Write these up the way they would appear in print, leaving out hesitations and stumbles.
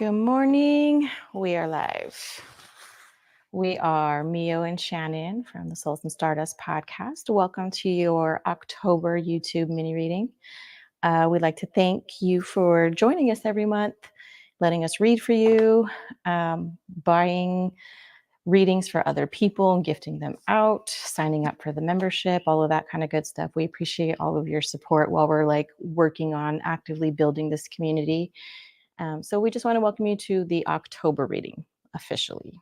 Good morning. We are live. We are Mio and Shannon from the Souls and Stardust podcast. Welcome to your October YouTube mini reading. We'd like to thank you for joining us every month, letting us read for you, buying readings for other people and gifting them out, signing up for the membership, all of that kind of good stuff. We appreciate all of your support while we're working on actively building this community. So we just want to welcome you to the October reading officially.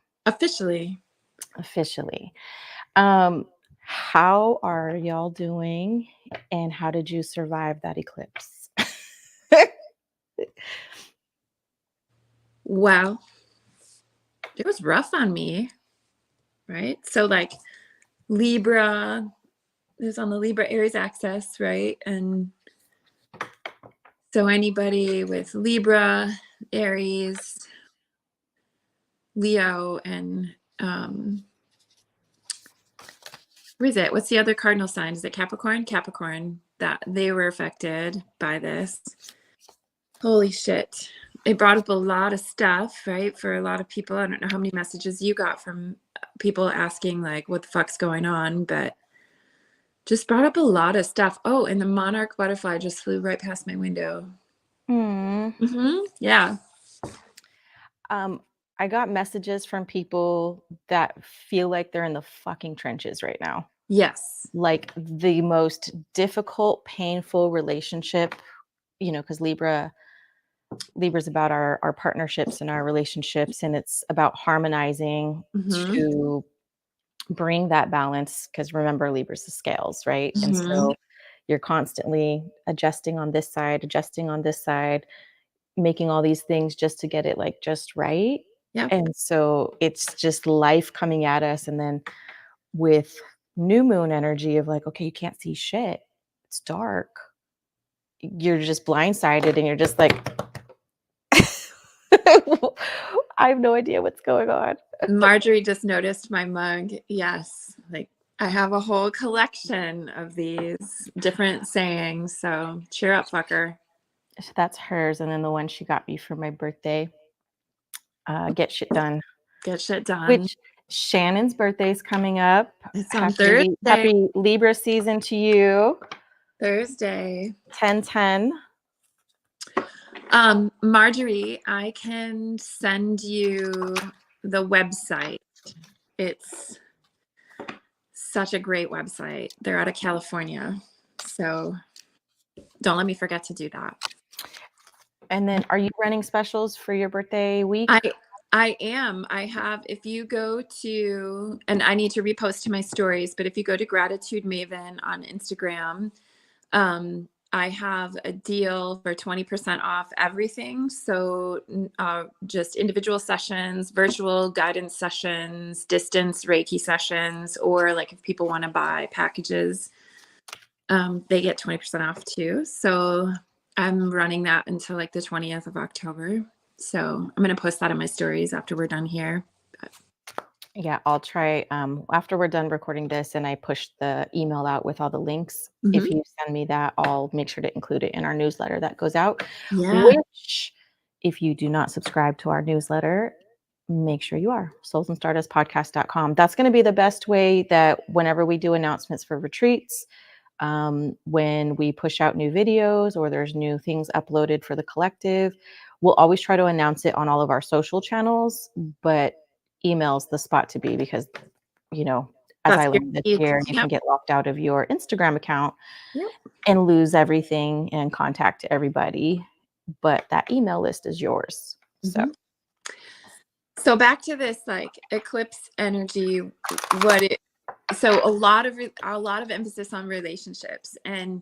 How are y'all doing, and how did you survive that eclipse? Wow. It was rough on me, right? So Libra is on the Libra Aries axis, right? And so anybody with Libra, Aries, Leo, and what is it? What's the other cardinal sign? Is it Capricorn? Capricorn, that they were affected by this. Holy shit. It brought up a lot of stuff, right? For a lot of people. I don't know how many messages you got from people asking what the fuck's going on, but just brought up a lot of stuff. Oh, and the monarch butterfly just flew right past my window. Yeah. I got messages from people that feel like they're in the fucking trenches right now. Yes. Like the most difficult, painful relationship, because Libra's about our partnerships and our relationships, and it's about harmonizing to bring that balance. Because remember, Libra's the scales, right? And so you're constantly adjusting on this side, making all these things just to get it just right. Yeah. And so it's just life coming at us. And then with new moon energy of okay, you can't see shit. It's dark. You're just blindsided and you're just I have no idea what's going on. Marjorie just noticed my mug. Yes. I have a whole collection of these different sayings. So cheer up, fucker. That's hers. And then the one she got me for my birthday, get shit done. Get shit done. Which Shannon's birthday is coming up. It's on Thursday. Happy Libra season to you. Thursday. 10/10. Marjorie, I can send you the website. It's such a great website. They're out of California. So don't let me forget to do that. And then are you running specials for your birthday week? I am. I have, if you go to, and I need to repost to my stories, but if you go to Gratitude Maven on Instagram, I have a deal for 20% off everything. So just individual sessions, virtual guidance sessions, distance Reiki sessions, or if people want to buy packages, they get 20% off too. So I'm running that until the 20th of October. So I'm going to post that in my stories after we're done here. Yeah, I'll try after we're done recording this and I push the email out with all the links. If you send me that, I'll make sure to include it in our newsletter that goes out. Yeah. Which, if you do not subscribe to our newsletter, make sure you are. soulsandstardustpodcast.com. That's going to be the best way that whenever we do announcements for retreats, when we push out new videos or there's new things uploaded for the collective, we'll always try to announce it on all of our social channels, but email's the spot to be because, as I learned this year, you can get locked out of your Instagram account and lose everything and contact everybody, but that email list is yours. So back to this eclipse energy, so a lot of emphasis on relationships and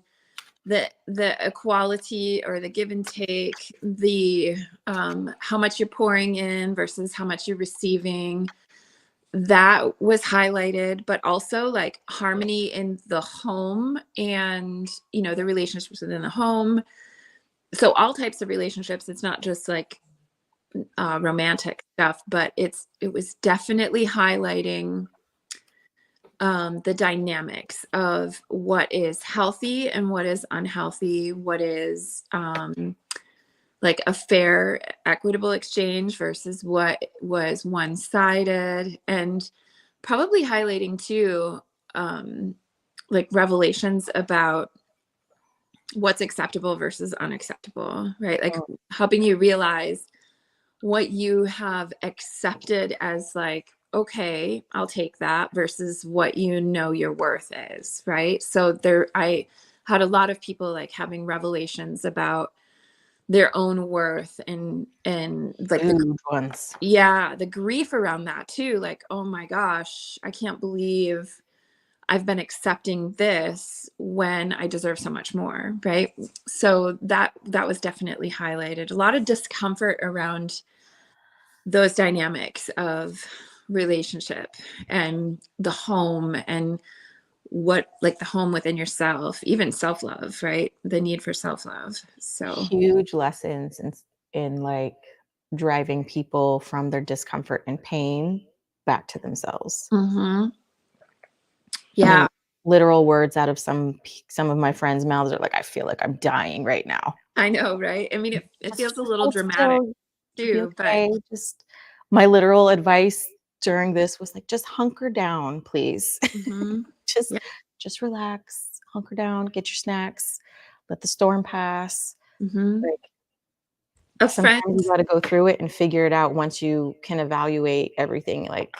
the equality or the give and take, the how much you're pouring in versus how much you're receiving. That was highlighted, but also harmony in the home and the relationships within the home. So all types of relationships. It's not just romantic stuff, but it was definitely highlighting the dynamics of what is healthy and what is unhealthy, what is like a fair, equitable exchange versus what was one-sided, and probably highlighting too, like revelations about what's acceptable versus unacceptable, right? Like Mm. helping you realize what you have accepted as like, okay, I'll take that versus what you know your worth is, right? So I had a lot of people like having revelations about their own worth, and like Huge ones. the grief around that too. Like, oh my gosh, I can't believe I've been accepting this when I deserve so much more, right? So that was definitely highlighted. A lot of discomfort around those dynamics of relationship and the home, and what, like the home within yourself, even self-love, right? The need for self-love. So, Huge lessons in like driving people from their discomfort and pain back to themselves. mhm. I Yeah, mean, literal words out of some of my friends' mouths are like, "I feel like I'm dying right now." I know, right? I mean, it feels a Just little hold dramatic still. You'll be too, but okay. Just my literal advice during this was like, "Just hunker down, please." mhm. Just Yeah. just relax, hunker down, get your snacks, let the storm pass. Mhm. Like, A sometimes friend you gotta go through it and figure it out once you can evaluate everything, like,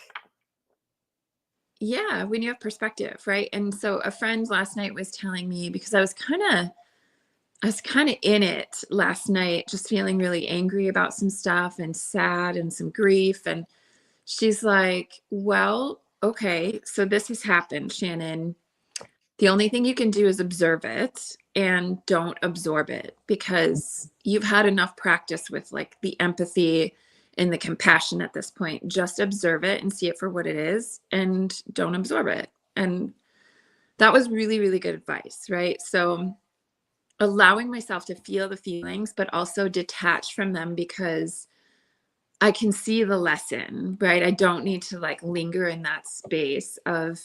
Yeah, when you have perspective, right? And so a friend last night was telling me, because I was kind of in it last night, just feeling really angry about some stuff and sad and some grief. And she's like, well, okay, so this has happened, Shannon. The only thing you can do is observe it and don't absorb it, because you've had enough practice with like the empathy and the compassion at this point. Just observe it and see it for what it is, and don't absorb it. And that was really, really good advice, right? So allowing myself to feel the feelings, but also detach from them, because I can see the lesson, right? I don't need to like linger in that space of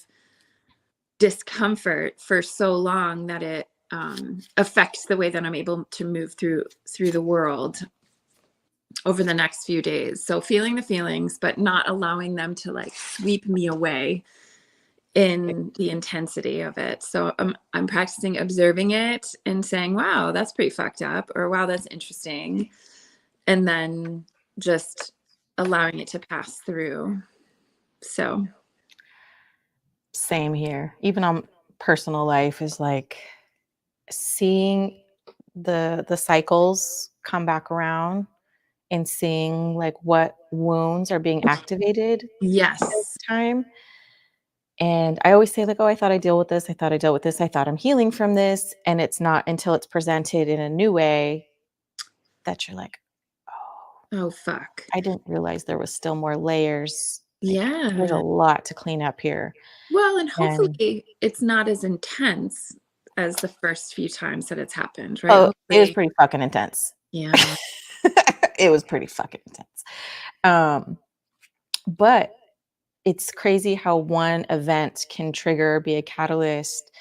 discomfort for so long that it affects the way that I'm able to move through the world over the next few days. So feeling the feelings, but not allowing them to like sweep me away in the intensity of it. So I'm practicing observing it and saying, wow, that's pretty fucked up, or wow, that's interesting. And then just allowing it to pass through. So, same here. Even on personal life is like seeing the cycles come back around and seeing like what wounds are being activated at yes. this time. And I always say like, "Oh, I thought I dealt with this. I thought I dealt with this. I thought I'm healing from this." And it's not until it's presented in a new way that you're like, "Oh, Oh, fuck. I didn't realize there was still more layers. Like, there's a Yeah. lot to clean up here." Well, and And hopefully it's not as intense as the first few times that it's happened, right? oh, it was Hopefully. pretty fucking intense. Yeah. It was pretty fucking intense. Um, but it's crazy how one event can trigger, be a catalyst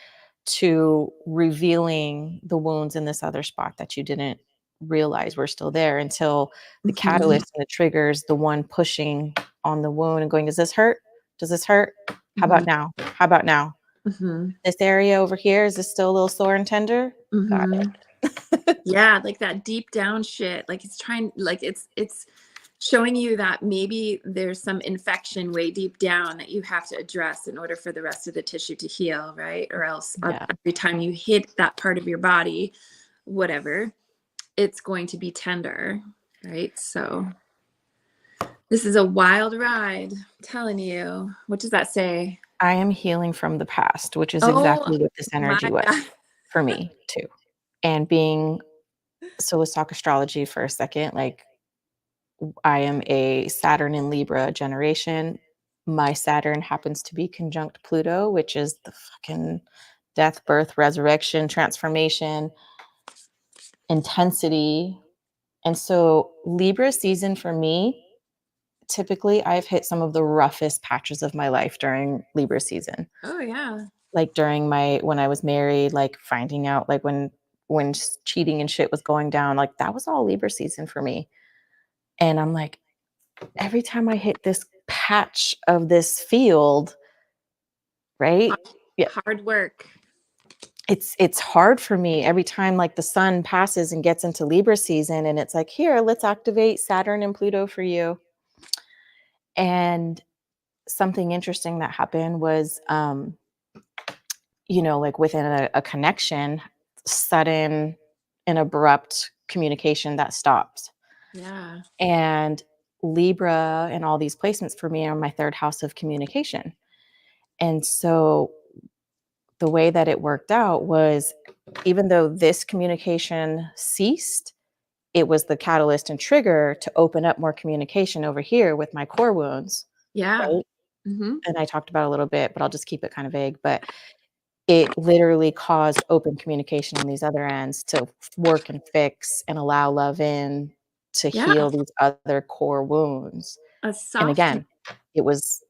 to revealing the wounds in this other spot that you didn't realize were still there until the Mhm. catalyst and the triggers the one pushing on the wound and going, "Does this hurt? Does this hurt? How Mhm. about now? How about now? Mhm. This area over here, is this still a little sore and tender? Got Mhm. it." Yeah, like that deep down shit. Like it's trying, like it's showing you that maybe there's some infection way deep down that you have to address in order for the rest of the tissue to heal, right? Or else Yeah. every time you hit that part of your body, whatever, it's going to be tender, right? So this is a wild ride, I'm telling you. What does that say? I am healing from the past, which is Oh exactly what this my energy was God. for me too. And being so let's talk astrology for a second. Like, I am a Saturn in Libra generation. My Saturn happens to be conjunct Pluto, which is the fucking death, birth, resurrection, transformation, intensity. And so Libra season for me, typically I've hit some of the roughest patches of my life during Libra season. Oh yeah. Like during my when I was married, like finding out like when when cheating and shit was going down, like that was all Libra season for me. And I'm like, every time I hit this patch of this field, right? Yeah, Hard work. it's hard for me every time like the sun passes and gets into Libra season and it's like, here, let's activate Saturn and Pluto for you. And something interesting that happened was like within a connection, sudden and abrupt communication that stops. Yeah. And Libra and all these placements for me are my third house of communication. And so the way that it worked out was, even though this communication ceased, it was the catalyst and trigger to open up more communication over here with my core wounds, Yeah. right? Mm-hmm. And I talked about it a little bit, but I'll just keep it kind of vague. But it literally caused open communication on these other ends to work and fix and allow love in to Yeah. heal these other core wounds. A And soft. again, it was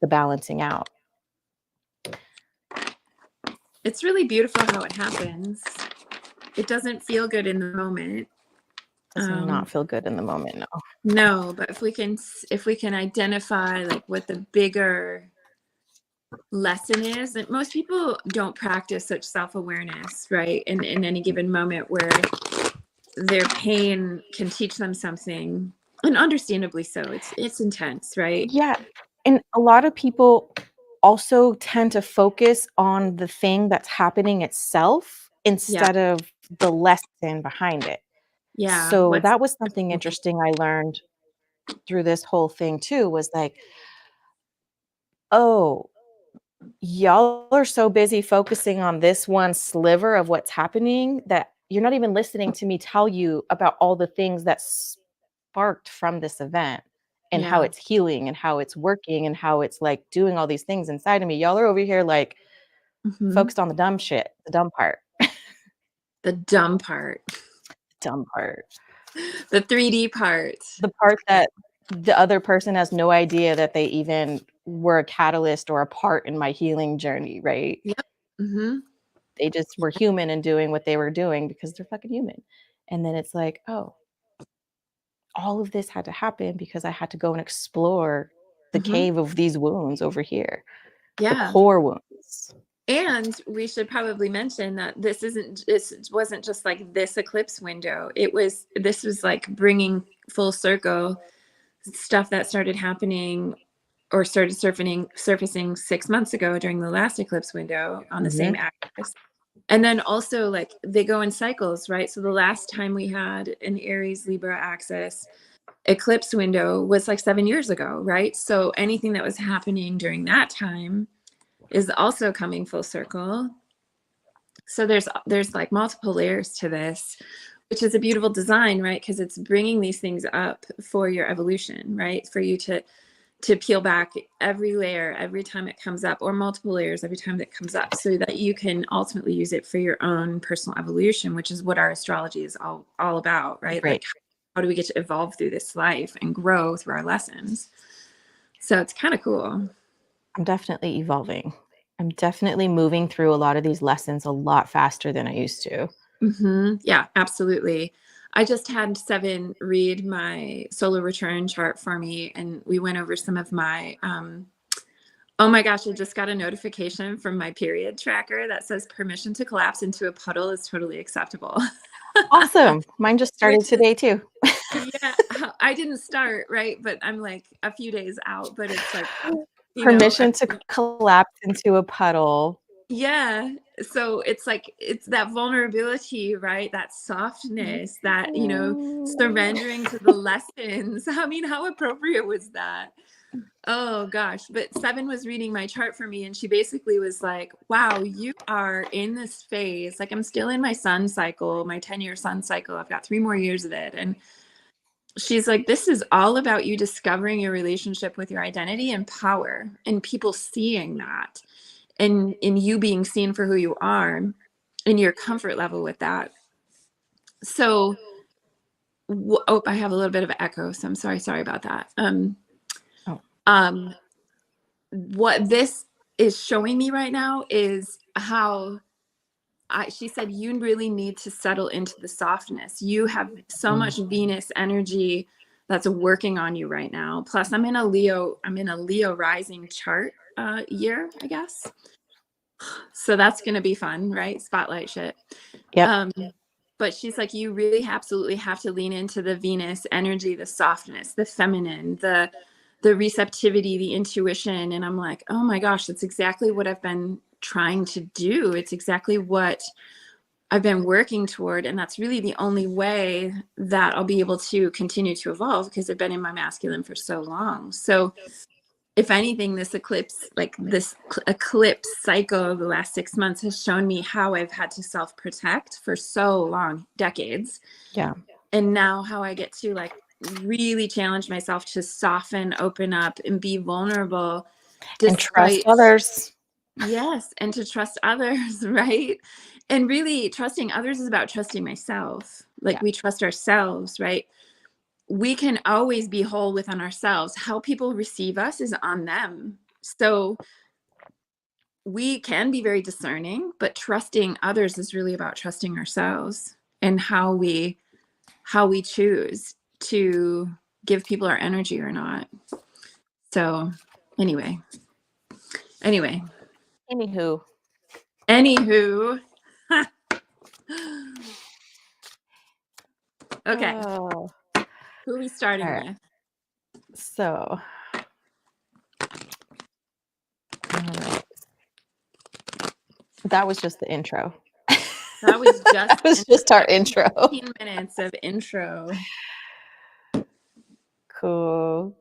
the balancing out. It's really beautiful how it happens. It doesn't feel good in the moment. Does not feel good in the moment, no. No, but if we can identify like what the bigger lesson is, that most people don't practice such self-awareness, right? In any given moment where their pain can teach them something, and understandably so. It's intense, right? Yeah, and a lot of people also tend to focus on the thing that's happening itself Yeah. instead of the lesson behind it. Yeah. So What's that was something interesting I learned through this whole thing too, was like, "Oh, y'all are so busy focusing on this one sliver of what's happening that you're not even listening to me tell you about all the things that sparked from this event and how yeah. it's healing and how it's working and how it's like doing all these things inside of me. Y'all are over here like Mm-hmm. focused on the dumb shit, the dumb part, The dumb part. dumb part, The 3D part. the part that the other person has no idea that they even were a catalyst or a part in my healing journey, right? Yep. Mm-hmm. They just were human and doing what they were doing because they're fucking human. And then it's like, oh, all of this had to happen because I had to go and explore the Mm-hmm. cave of these wounds over here, the Yeah. core wounds. And we should probably mention that this wasn't just like this eclipse window. This was like bringing full circle stuff that started happening or started surfacing 6 months ago during the last eclipse window on the same Mhm. axis. And then also like they go in cycles, right? So the last time we had an Aries Libra axis eclipse window was like 7 years ago, right? So anything that was happening during that time is also coming full circle. So there's like multiple layers to this, which is a beautiful design, right? Because it's bringing these things up for your evolution, right? For you to peel back every layer every time it comes up, or multiple layers every time that comes up, so that you can ultimately use it for your own personal evolution, which is what our astrology is all about, right? Right. Like, how do we get to evolve through this life and grow through our lessons? So it's kind of cool. I'm definitely evolving. I'm definitely moving through a lot of these lessons a lot faster than I used to. Mm-hmm. Yeah, absolutely. I just had Seven read my solar return chart for me, and we went over some of my oh my gosh, I just got a notification from my period tracker that says permission to collapse into a puddle is totally acceptable. Awesome. Mine just started Which is, today too. yeah, I didn't start, right? But I'm like a few days out, but it's like, Permission to collapse into a puddle. yeah. So it's like, it's that vulnerability, right? That softness, that, surrendering to the lessons. I mean, how appropriate was that? Oh gosh, but Seven was reading my chart for me, and she basically was like, wow, you are in this phase. Like, I'm still in my sun cycle, my 10-year sun cycle. I've got 3 more years of it. And she's like, this is all about you discovering your relationship with your identity and power, and people seeing that, and in you being seen for who you are, and your comfort level with that. So, oh, I have a little bit of an echo, so I'm sorry about that. Oh. What this is showing me right now is how she said, you really need to settle into the softness. You have so much Venus energy that's working on you right now. Plus I'm in a Leo rising chart year, I guess. So that's going to be fun, right? Spotlight shit. Yep. But she's like, you really absolutely have to lean into the Venus energy, the softness, the feminine, the receptivity, the intuition. And I'm like, oh my gosh, that's exactly what I've been trying to do. It's exactly what I've been working toward. And that's really the only way that I'll be able to continue to evolve, because I've been in my masculine for so long. So if anything, this eclipse cycle of the last 6 months has shown me how I've had to self-protect for so long, decades. Yeah. And now how I get to like really challenge myself to soften, open up, and be vulnerable. And trust others. Yes. And to trust others, right? And really trusting others is about trusting myself. Like we trust ourselves, right? We can always be whole within ourselves. How people receive us is on them. So we can be very discerning, but trusting others is really about trusting ourselves and how we choose to give people our energy or not. So anyway. Anywho. Okay. Oh. Who are we starting with? So, all right. That was just the intro. That was just our intro. 15 minutes of intro. Cool.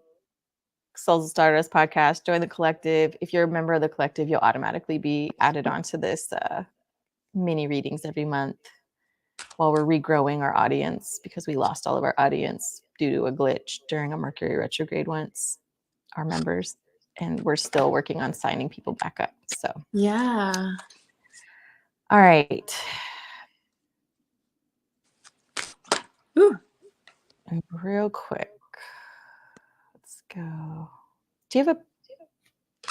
Souls Stardust podcast. Join the collective. If you're a member of the collective, you'll automatically be added onto this mini readings every month while we're regrowing our audience, because we lost all of our audience due to a glitch during a Mercury retrograde once, our members, and we're still working on signing people back up. So yeah. All right. Ooh. And real quick, let's go. Do you have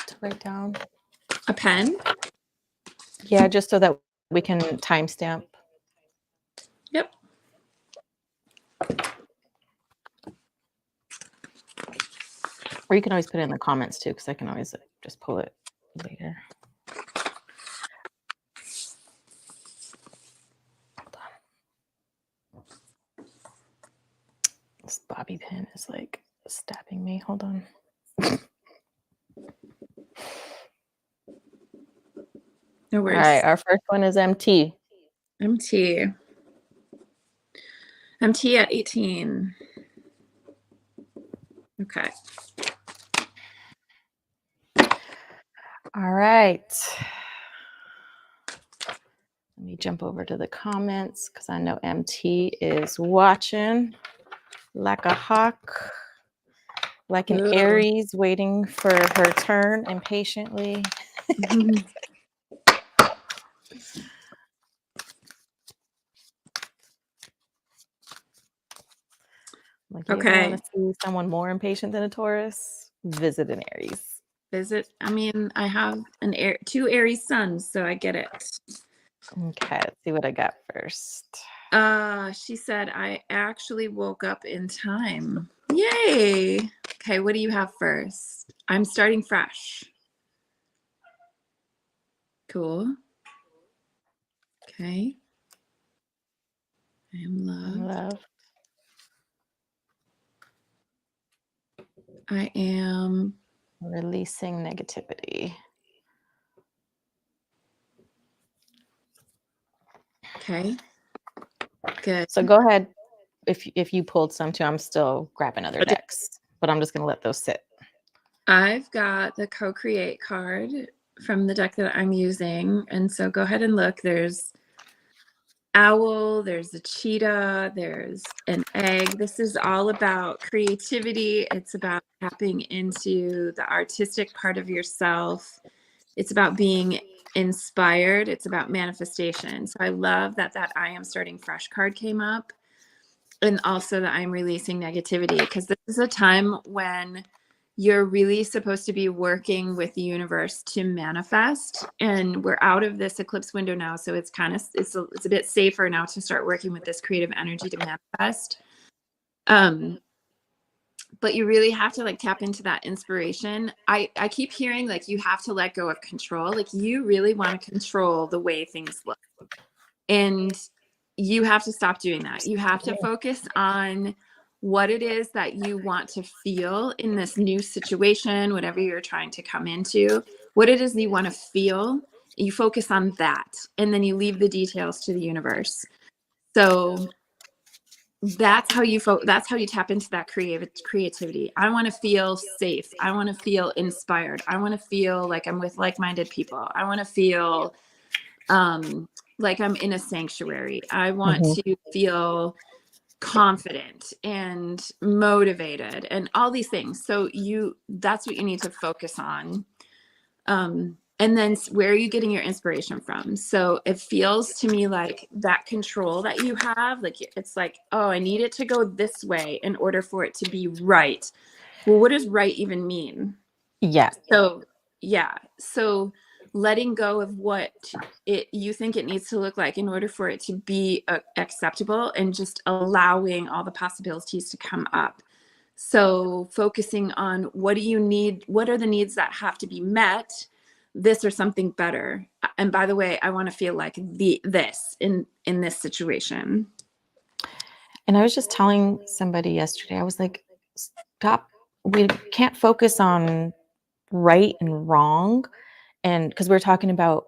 to write down a pen? Yeah, just so that we can timestamp. Yep. Or you can always put it in the comments too, because I can always just pull it later. Hold on. This bobby pin is like stabbing me. Hold on. No worries. All right, our first one is MT. MT at 18. Okay. All right. Let me jump over to the comments because I know MT is watching like a hawk, like an Aries waiting for her turn impatiently. Like, you okay. want to see someone more impatient than a Taurus? Visit an Aries. I mean, I have two Aries suns, so I get it. Okay, let's see what I got first. She said, I actually woke up in time. Yay. Okay, what do you have first? I'm starting fresh. Cool. Okay. I am loved. I am releasing negativity. Okay. Good. So go ahead. If you pulled some too, I'm still grabbing other decks, but I'm just going to let those sit. I've got the co-create card from the deck that I'm using. And so go ahead and look. There's owl, there's a cheetah, there's an egg. This is all about creativity. It's about tapping into the artistic part of yourself. It's about being inspired. It's about manifestation. So I love that I am starting fresh card came up, and also that I'm releasing negativity, because this is a time when you're really supposed to be working with the universe to manifest. And we're out of this eclipse window now. So it's kind of, it's a bit safer now to start working with this creative energy to manifest. But you really have to like tap into that inspiration. I keep hearing like you have to let go of control. Like you really want to control the way things look. And you have to stop doing that. You have to focus on what it is that you want to feel in this new situation, whatever you're trying to come into, what it is that you want to feel. You focus on that, and then you leave the details to the universe. So that's how you that's how you tap into that creativity. I want to feel safe. I want to feel inspired. I want to feel like I'm with like-minded people. I want to feel like I'm in a sanctuary. I want to feel confident and motivated and all these things. So that's what you need to focus on. And then where are you getting your inspiration from? So it feels to me like that control that you have, like it's like, oh, I need it to go this way in order for it to be right. Well, what does right even mean? Yeah. So yeah. So letting go of what you think it needs to look like in order for it to be acceptable, and just allowing all the possibilities to come up. So focusing on what do you need? What are the needs that have to be met? This or something better. And by the way, I want to feel like this in this situation. And I was just telling somebody yesterday, I was like, stop. We can't focus on right and wrong. And because we were talking about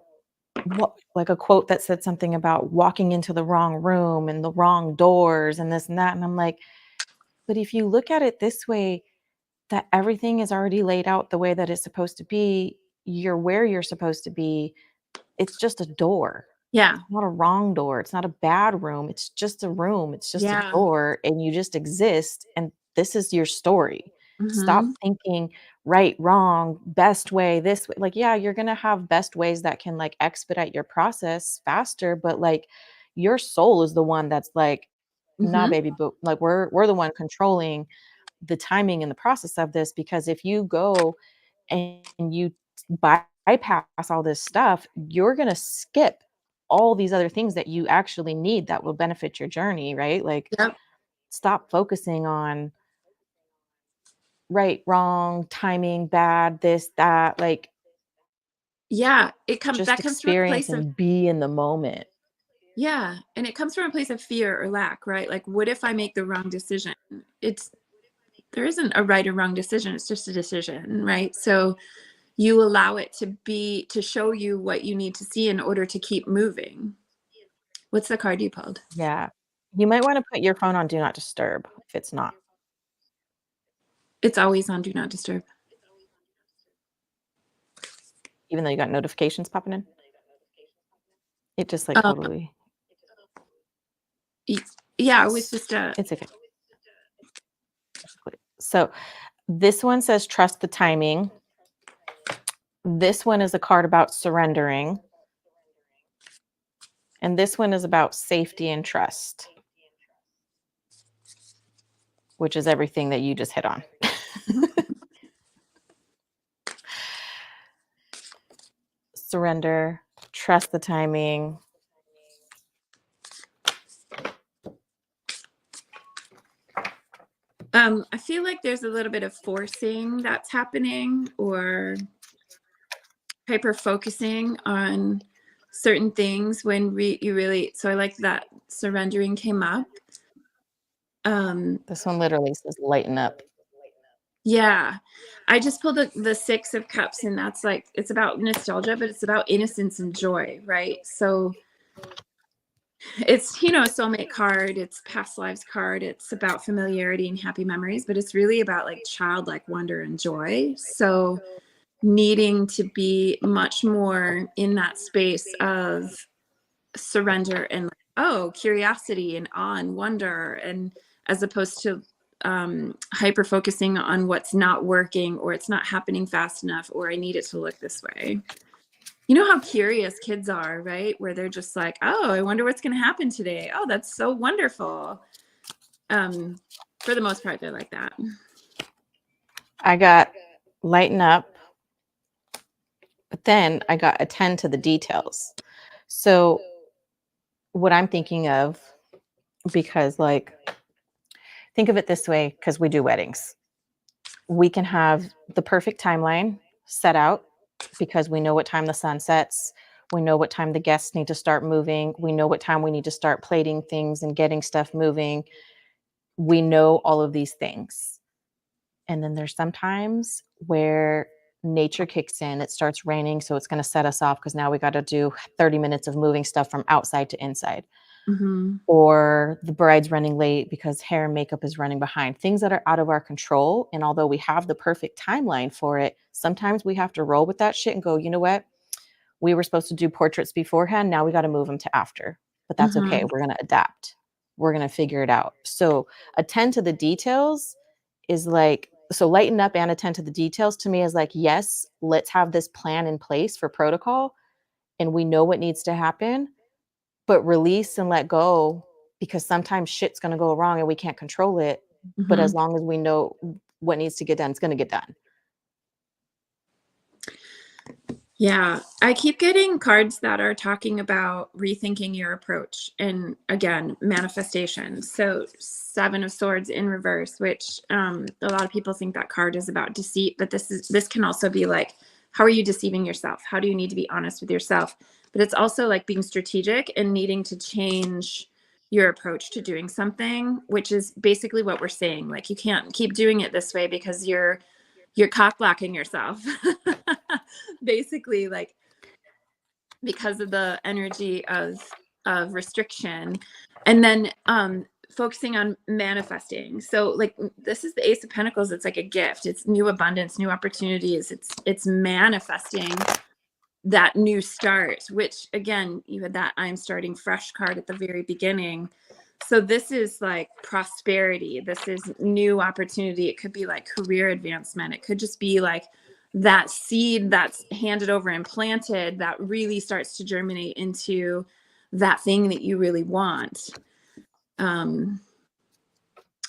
what, like a quote that said something about walking into the wrong room and the wrong doors and this and that. And I'm like, but if you look at it this way, that everything is already laid out the way that it's supposed to be, you're where you're supposed to be. It's just a door. Yeah. It's not a wrong door. It's not a bad room. It's just a room. It's just a Yeah. door, and you just exist. And this is your story. Stop Mm-hmm. thinking right, wrong, best way, this way. Like, yeah, you're going to have best ways that can like expedite your process faster, but like your soul is the one that's like, nah, Mm-hmm. baby, but like we're the one controlling the timing and the process of this, because if you go and you bypass all this stuff, you're going to skip all these other things that you actually need that will benefit your journey, right? Like, Yep. stop focusing on right, wrong, timing, bad, this, that. Like, Yeah. That just comes from a experience place of, and be in the moment. yeah. And it comes from a place of fear or lack, right? Like, what if I make the wrong decision? There isn't a right or wrong decision. It's just a decision, right? So you allow it to show you what you need to see in order to keep moving. What's the card you pulled? Yeah. You might want to put your phone on do not disturb if it's not, It's always on do not disturb. even though you got notifications popping in. It just like Um, totally, yeah, it was just it's okay. So this one says trust the timing. This one is a card about surrendering. And this one is about safety and trust, which is everything that you just hit on. Surrender, trust the timing. I feel like there's a little bit of forcing that's happening, or hyper focusing on certain things when you really, so I like that surrendering came up. This one literally says lighten up. Yeah. I just pulled the Six of Cups, and that's like, it's about nostalgia, but it's about innocence and joy, right? So it's, a soulmate card, it's past lives card, it's about familiarity and happy memories, but it's really about like childlike wonder and joy. So needing to be much more in that space of surrender and like, oh, curiosity and awe and wonder, and as opposed to hyper focusing on what's not working, or it's not happening fast enough, or I need it to look this way. You know how curious kids are, right? Where they're just like, oh, I wonder what's going to happen today. Oh, that's so wonderful. For the most part, they're like that. I got lighten up, but then I got attend to the details. So what I'm thinking of, because like think of it this way, because we do weddings. We can have the perfect timeline set out because we know what time the sun sets. We know what time the guests need to start moving. We know what time we need to start plating things and getting stuff moving. We know all of these things. And then there's sometimes where nature kicks in. It starts raining, so it's going to set us off because now we got to do 30 minutes of moving stuff from outside to inside. Mm-hmm. Or the bride's running late because hair and makeup is running behind. Things that are out of our control. And although we have the perfect timeline for it, sometimes we have to roll with that shit and go, you know what? We were supposed to do portraits beforehand. Now we got to move them to after. But that's okay. Mm-hmm. We're going to adapt. We're going to figure it out. So attend to the details is like, so lighten up and attend to the details to me is like, yes, let's have this plan in place for protocol. And we know what needs to happen, but release and let go because sometimes shit's going to go wrong and we can't control it. But Mm-hmm. as long as we know what needs to get done, it's going to get done. Yeah, I keep getting cards that are talking about rethinking your approach and again, manifestation. So 7 of Swords in reverse, which a lot of people think that card is about deceit, but this can also be like, how are you deceiving yourself? How do you need to be honest with yourself? But it's also like being strategic and needing to change your approach to doing something, which is basically what we're saying. Like you can't keep doing it this way because you're cock blocking yourself. Basically, like because of the energy of restriction. And then focusing on manifesting. So like this is the Ace of Pentacles. It's like a gift. It's new abundance, new opportunities. It's manifesting that new start, which again, you had that I'm starting fresh card at the very beginning. So this is like prosperity. This is new opportunity. It could be like career advancement. It could just be like that seed that's handed over and planted that really starts to germinate into that thing that you really want.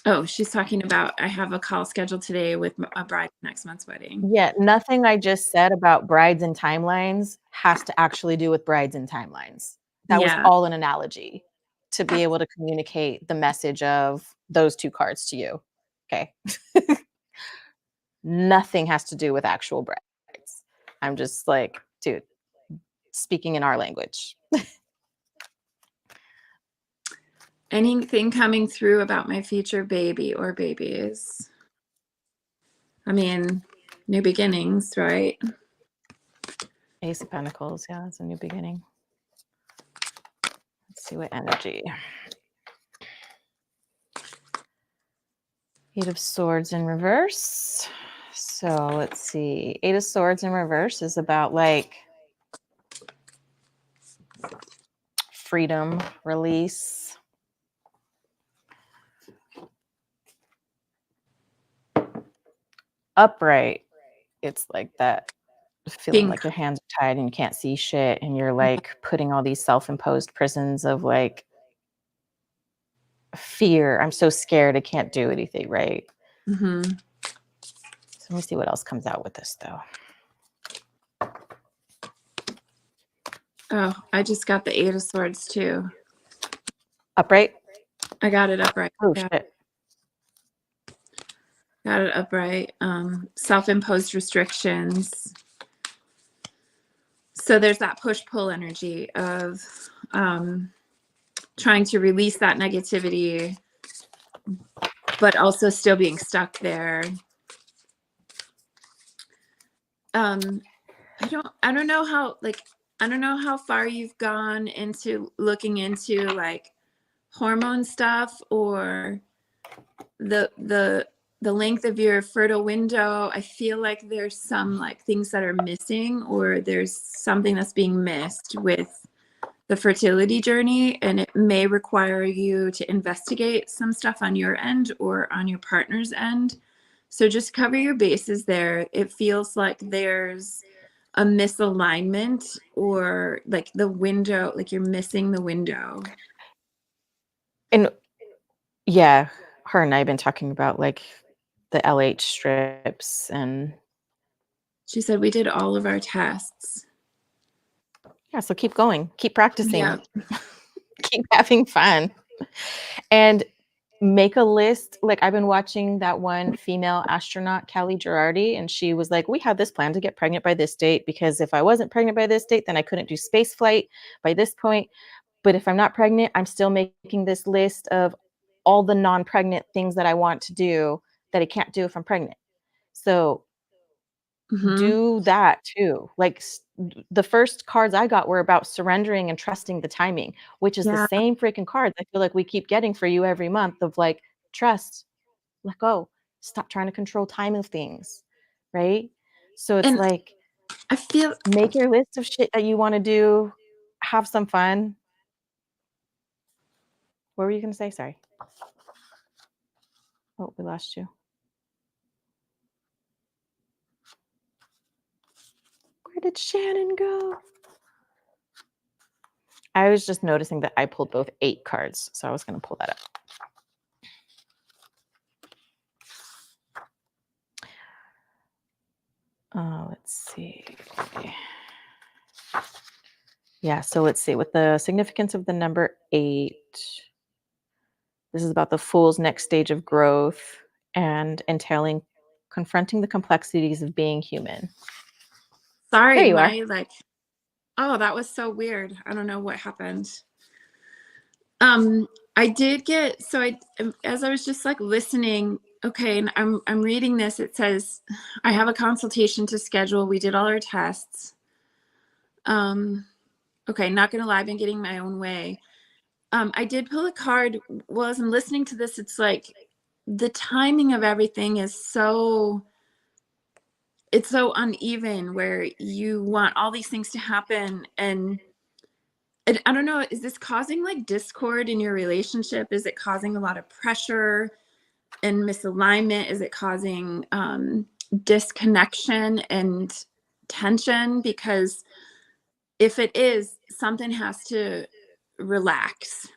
Oh, she's talking about, I have a call scheduled today with a bride next month's wedding. Yeah, nothing I just said about brides and timelines has to actually do with brides and timelines. That was Yeah. all an analogy to be able to communicate the message of those 2 cards to you. Okay. Nothing has to do with actual brides. I'm just like, dude, speaking in our language. Anything coming through about my future baby or babies? I mean, new beginnings, right? Ace of Pentacles. Yeah, it's a new beginning. Let's see what energy. 8 of Swords in reverse. So let's see. 8 of Swords in reverse is about like freedom, release. Upright, it's like that feeling Being like your hands are tied and you can't see shit and you're like putting all these self-imposed prisons of like fear. I'm so scared I can't do anything, right? mm-hmm. So let me see what else comes out with this though. Oh, I just got the 8 of Swords too. Upright? I got it upright. Oh Yeah, shit. got it upright. Self-imposed restrictions. So there's that push-pull energy of trying to release that negativity, but also still being stuck there. I don't know how, like, I don't know how far you've gone into looking into like hormone stuff or the length of your fertile window. I feel like there's some like things that are missing or there's something that's being missed with the fertility journey, and it may require you to investigate some stuff on your end or on your partner's end. So just cover your bases there. It feels like there's a misalignment or like the window, like you're missing the window. And yeah, her and I have been talking about like the LH strips. And She said we did all of our tests. yeah, so keep going, keep practicing, Yeah. keep having fun. And make a list. Like, I've been watching that one female astronaut, Kelly Girardi, and she was like, we had this plan to get pregnant by this date, because if I wasn't pregnant by this date, then I couldn't do space flight by this point. But if I'm not pregnant, I'm still making this list of all the non-pregnant things that I want to do that I can't do if I'm pregnant. So Mm-hmm. do that too. Like, the first cards I got were about surrendering and trusting the timing, which is the Yeah. same freaking cards I feel like we keep getting for you every month, of like, trust, let go, stop trying to control time of things, right? So it's And like, I feel make your list of shit that you want to do, have some fun. What were you going to say? Sorry. Oh, we lost you. Where did Shannon go? I was just noticing that I pulled both 8 cards, so I was going to pull that up. Let's see. Yeah, so let's see. With the significance of the number 8, this is about the fool's next stage of growth and entailing confronting the complexities of being human. There sorry, you are. my oh, that was so weird. I don't know what happened. I did get so I as I was just like listening, okay, and I'm reading this. It says I have a consultation to schedule. We did all our tests. Okay, not gonna lie, I've been getting my own way. I did pull a card. Well, as I'm listening to this, it's like the timing of everything is it's so uneven, where you want all these things to happen, and I don't know, is this causing like discord in your relationship? Is it causing a lot of pressure and misalignment? Is it causing disconnection and tension? Because if it is, something has to relax.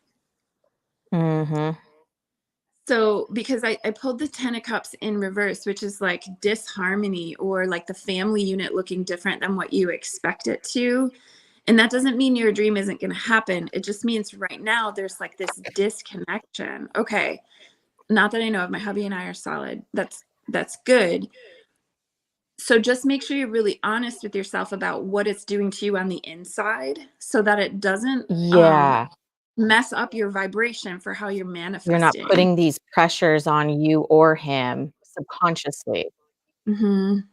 Mhm. So, because I pulled the 10 of Cups in reverse, which is like disharmony, or like the family unit looking different than what you expect it to. And that doesn't mean your dream isn't going to happen. It just means right now there's like this disconnection. Okay. Not that I know of, my hubby and I are solid. That's good. So just make sure you're really honest with yourself about what it's doing to you on the inside, so that it doesn't Yeah. mess up your vibration for how you're You're not manifesting. putting these pressures on you or him subconsciously, Mhm.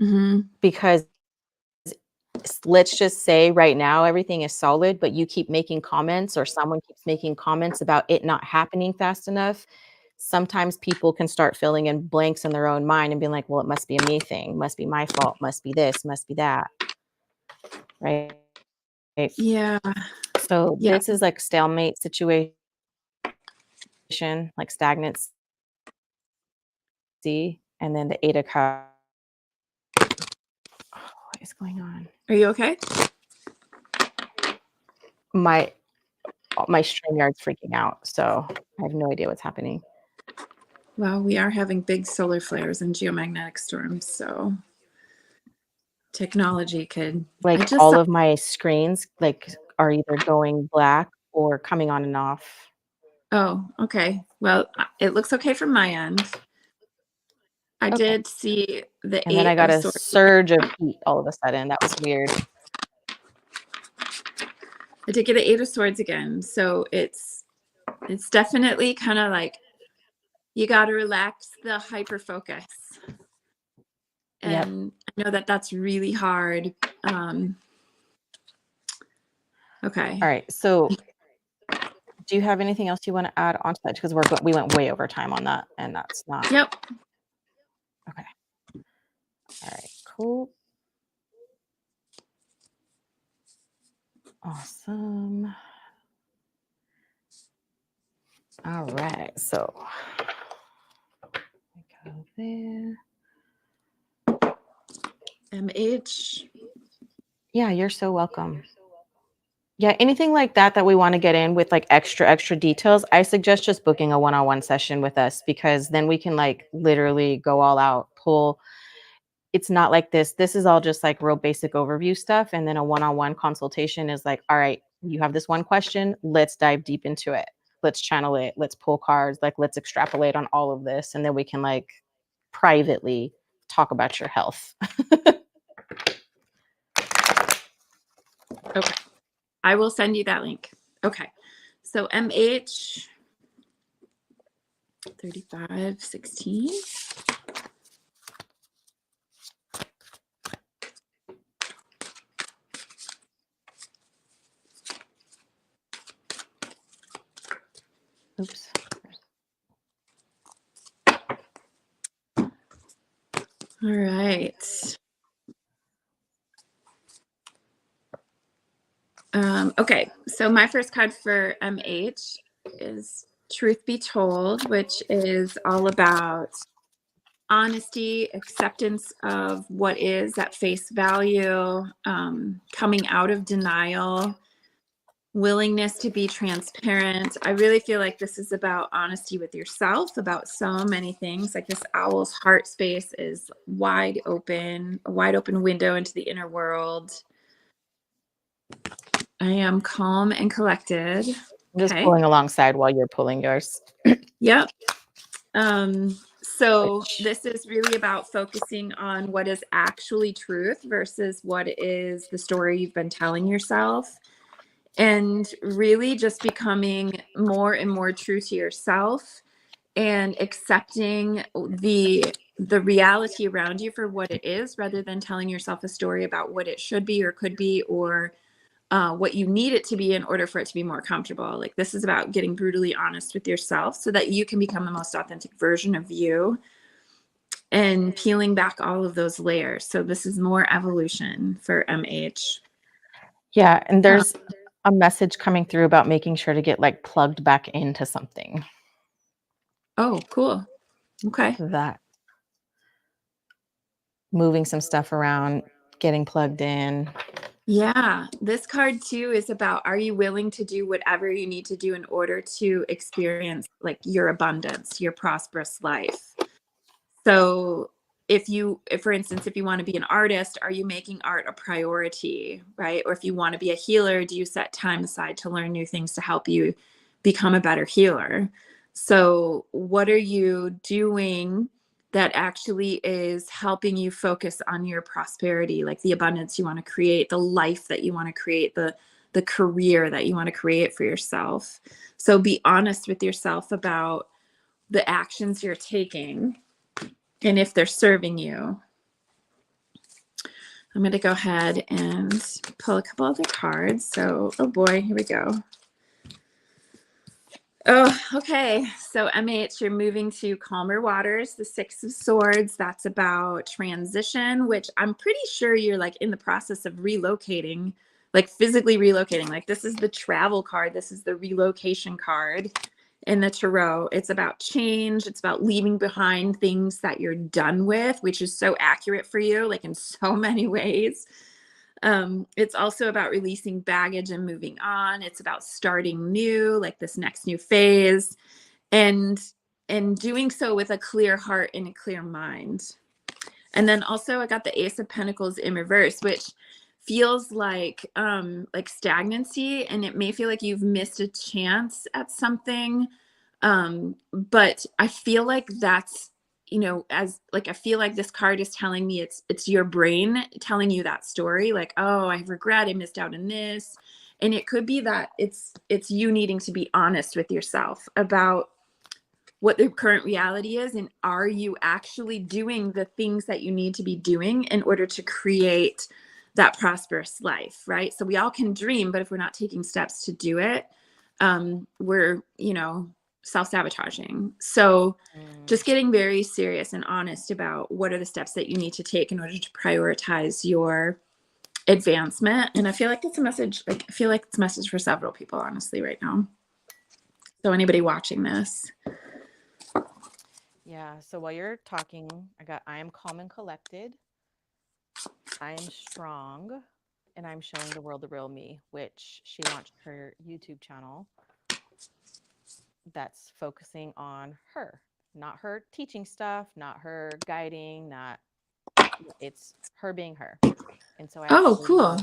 Mhm. because let's just say right now everything is solid, but you keep making comments, or someone keeps making comments about it not happening fast enough. Sometimes people can start filling in blanks in their own mind and being like, well, it must be a me thing, must be my fault, must be this, must be that, right? Yeah. So Yeah. this is like stalemate situation, like stagnancy, and then the 8 of Cups. What is going on? Are you okay? My my StreamYard's freaking out, so I have no idea what's happening. Well, we are having big solar flares and geomagnetic storms, so technology could. I Like, just all saw. of my screens, like, are either going black or coming on and off. Oh, okay. Well, it looks okay from my end. I Okay. did see the And then I Eight got of a Swords. surge of heat all of a sudden. That was weird. I did get an Eight of Swords again, so it's definitely kind of like you got to relax the hyper focus, Yep. and I know that that's really hard. Okay. Alright, so do you have anything else you wanna add onto that? Because we went way over time on that, and that's not Yep. okay. Alright, cool. Awesome. Alright, so go there. MH. Yeah, you're so welcome. Yeah, anything like that we want to get in with like extra details, I suggest just booking a one-on-one session with us because then we can like literally go all out, pull. It's not like this. This is all just like real basic overview stuff. And then a one-on-one consultation is like, all right, you have this one question. Let's dive deep into it. Let's channel it. Let's pull cards. Like, let's extrapolate on all of this. And then we can like privately talk about your health. Okay. I will send you that link. Okay. So MH 3516. Oops. All right. Okay, so my first card for MH is Truth Be Told, which is all about honesty, acceptance of what is at face value, coming out of denial, willingness to be transparent. I really feel like this is about honesty with yourself, about so many things. Like this owl's heart space is wide open, a wide open window into the inner world. I am calm and collected. I'm just Okay. pulling alongside while you're pulling yours. Yep. So Which, this is really about focusing on what is actually truth versus what is the story you've been telling yourself, and really just becoming more and more true to yourself and accepting the reality around you for what it is rather than telling yourself a story about what it should be or could be, or what you need it to be in order for it to be more comfortable. Like this is about getting brutally honest with yourself so that you can become the most authentic version of you and peeling back all of those layers. So this is more evolution for MH. yeah, and Uh, there's a message coming through about making sure to get like plugged back into something. oh, cool. Okay. That moving some stuff around, getting plugged in. Yeah, this card too is about, are you willing to do whatever you need to do in order to experience like your abundance, your prosperous life? So if for instance, if you want to be an artist, are you making art a priority, right? Or if you want to be a healer, do you set time aside to learn new things to help you become a better healer? So what are you doing that actually is helping you focus on your prosperity, like the abundance you want to create, the life that you want to create, the career that you want to create for yourself? So be honest with yourself about the actions you're taking and if they're serving you. I'm going to go ahead and pull a couple other cards. So, oh boy, here we go. Oh, okay. So MH, you're moving to calmer waters. The Six of Swords, that's about transition, which I'm pretty sure you're like in the process of relocating, like physically relocating. Like this is the travel card. This is the relocation card in the tarot. It's about change. It's about leaving behind things that you're done with, which is so accurate for you, like in so many ways. It's also about releasing baggage and moving on. It's about starting new, like this next new phase, and doing so with a clear heart and a clear mind. And then also I got the Ace of Pentacles in reverse, which feels like stagnancy, and it may feel like you've missed a chance at something. But I feel like that's, as like I feel like this card is telling me it's your brain telling you that story, like, oh, I regret I missed out on this. And it could be that it's you needing to be honest with yourself about what the current reality is, and are you actually doing the things that you need to be doing in order to create that prosperous life, right? So we all can dream, but if we're not taking steps to do it, we're self-sabotaging. So just getting very serious and honest about what are the steps that you need to take in order to prioritize your advancement. And I feel like it's a message, like I feel like it's a message for several people honestly right now. So anybody watching this. Yeah. So while you're talking, I am calm and collected. I am strong. and I'm showing the world the real me, which she launched her YouTube channel that's focusing on her, not her teaching stuff, not her guiding, not it's her being her. And so Oh, cool.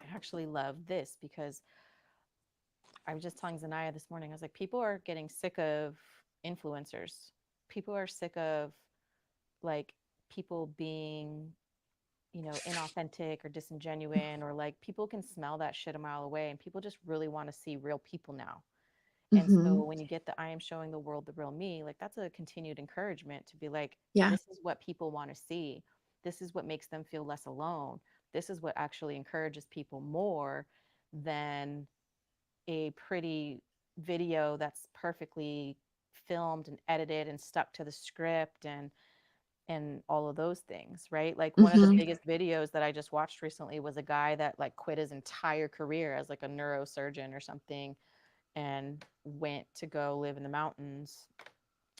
I actually love this because I was just telling Zanaya this morning, I was like, people are getting sick of influencers. People are sick of like people being, inauthentic or disingenuine, or like people can smell that shit a mile away, and people just really want to see real people now. And Mm-hmm. so when you get the I am showing the world the real me, like that's a continued encouragement to be like, Yeah. this is what people want to see. This is what makes them feel less alone. This is what actually encourages people more than a pretty video that's perfectly filmed and edited and stuck to the script and all of those things, right? Like one of the Mm-hmm. biggest videos that I just watched recently was a guy that like quit his entire career as like a neurosurgeon or something and went to go live in the mountains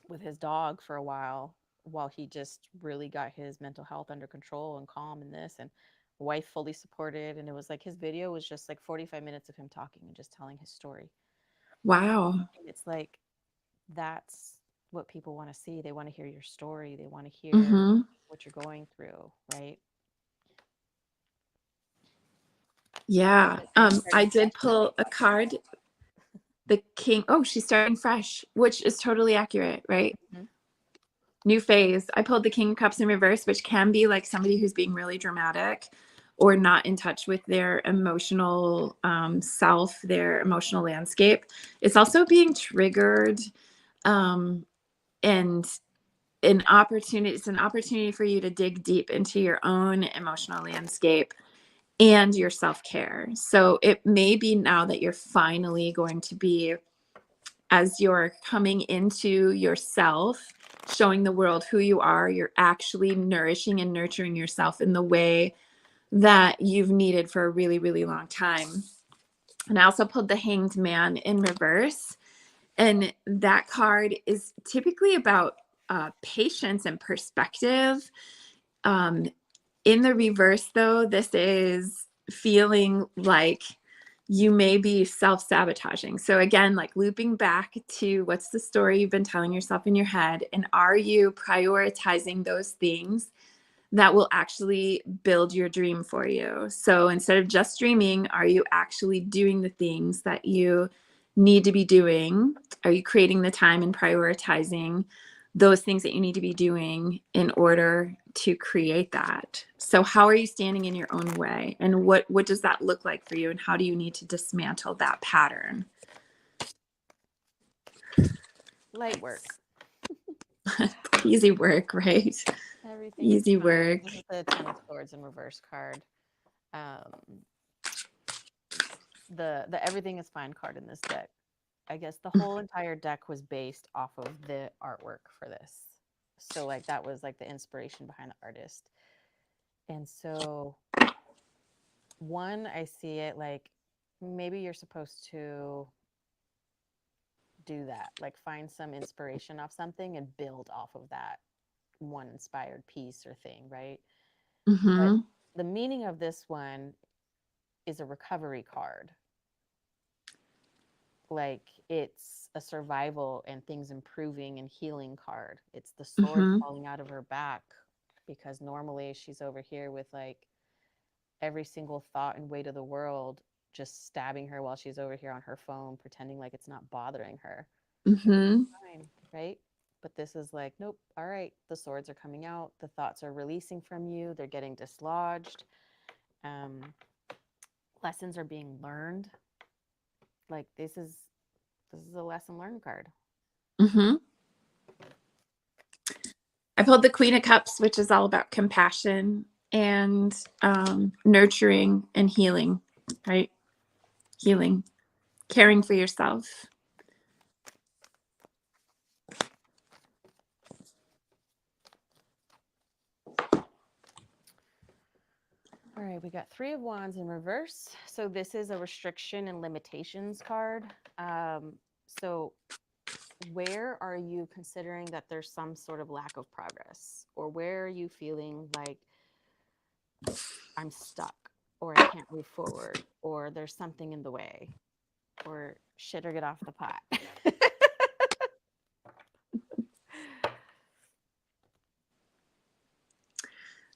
with his dog for a while he just really got his mental health under control and calm in this, and wife fully supported, and it was like his video was just like 45 minutes of him talking and just telling his story. Wow. And it's like that's what people want to see. They want to hear your story. They want to hear Mm-hmm. what you're going through, right? Yeah. So you're I starting did fresh today. pull a card, the king. Oh, she's starting fresh, which is totally accurate, right? Mhm. New phase. I pulled the King of Cups in reverse, which can be like somebody who's being really dramatic or not in touch with their emotional self, their emotional landscape. It's also being triggered, um, and it's an opportunity for you to dig deep into your own emotional landscape and your self-care. So it may be now that you're finally going to be, as you're coming into yourself, showing the world who you are, you're actually nourishing and nurturing yourself in the way that you've needed for a really, really long time. And I also pulled the Hanged Man in reverse. And that card is typically about patience and perspective. Um, in the reverse, though, this is feeling like you may be self-sabotaging. So again, like looping back to what's the story you've been telling yourself in your head, and are you prioritizing those things that will actually build your dream for you? So instead of just dreaming, are you actually doing the things that you need to be doing? Are you creating the time and prioritizing those things that you need to be doing in order to create that? So how are you standing in your own way, and what does that look like for you, and how do you need to dismantle that pattern? Light work. Easy work, right? Everything is Easy fine. work. This is the 10 of Swords in reverse card. Um, the everything is fine card in this deck. I guess the whole entire deck was based off of the artwork for this. So like that was like the inspiration behind the artist. And so one, I see it like maybe you're supposed to do that, like find some inspiration off something and build off of that one inspired piece or thing, right? But Mm-hmm. the meaning of this one is a recovery card. Like it's a survival and things improving and healing card. It's the sword Mm-hmm. falling out of her back because normally she's over here with like every single thought and weight of the world just stabbing her while she's over here on her phone pretending like it's not bothering her. Mm-hmm. Everything's fine, right? But this is like, nope, all right, the swords are coming out, the thoughts are releasing from you, they're getting dislodged. Um, lessons are being learned. Like this is a lesson learned card. Mm-hmm. I pulled the Queen of Cups, which is all about compassion and nurturing and healing, right? Healing, caring for yourself. All right, we got 3 of Wands in reverse. So this is a restriction and limitations card. So where are you considering that there's some sort of lack of progress? Or where are you feeling like I'm stuck? or I can't move forward, or there's something in the way, or shit or get off the pot.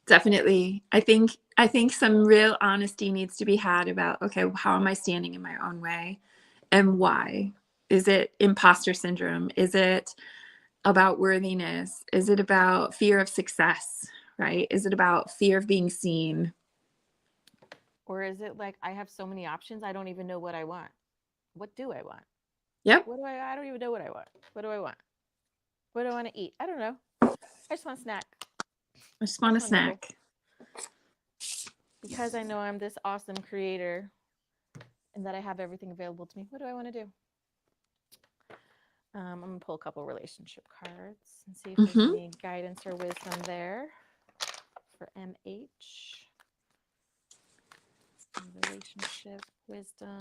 Definitely. I think some real honesty needs to be had about, okay, how am I standing in my own way and why? Is it imposter syndrome? Is it about worthiness? Is it about fear of success, right? Is it about fear of being seen? Or is it like I have so many options, I don't even know what I want? What do I want? Yep. I don't even know what I want. What do I want? What do I want to eat? I don't know. I just want a snack. I just I want just a want a nibble. snack. Because I know I'm this awesome creator and that I have everything available to me. What do I want to do? I'm going to pull a couple relationship cards and see if there's any guidance or wisdom there for MH. Relationship, wisdom,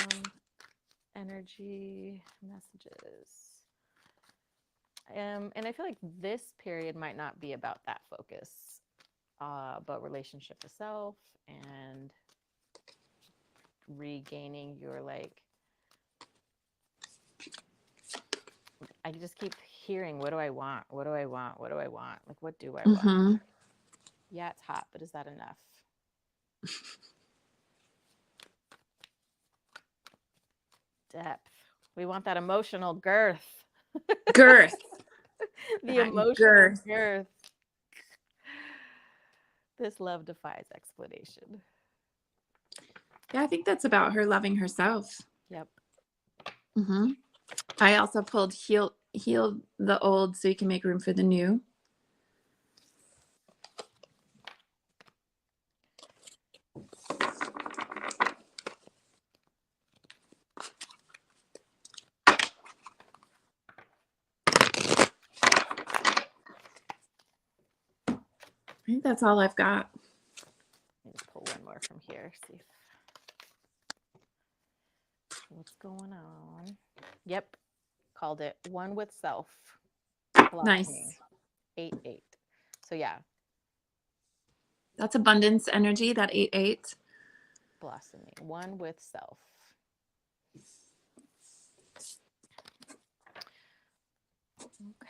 energy, messages. And I feel like this period might not be about that focus, but relationship with self and regaining your I just keep hearing, what do I want? What do I want? What do I want? Like, what do I want? Yeah, it's hot, but is that enough? Depth. We want that emotional girth. Girth. The That emotional girth. girth. This love defies explanation. Yeah, I think that's about her loving herself. Yep. I also pulled heal the old so you can make room for the new. I think that's all I've got. Let me pull one more from here. See what's going on. Yep. Called it One with Self. Nice. 8-8. So yeah. That's abundance energy, that 8-8. Blossoming. One with self.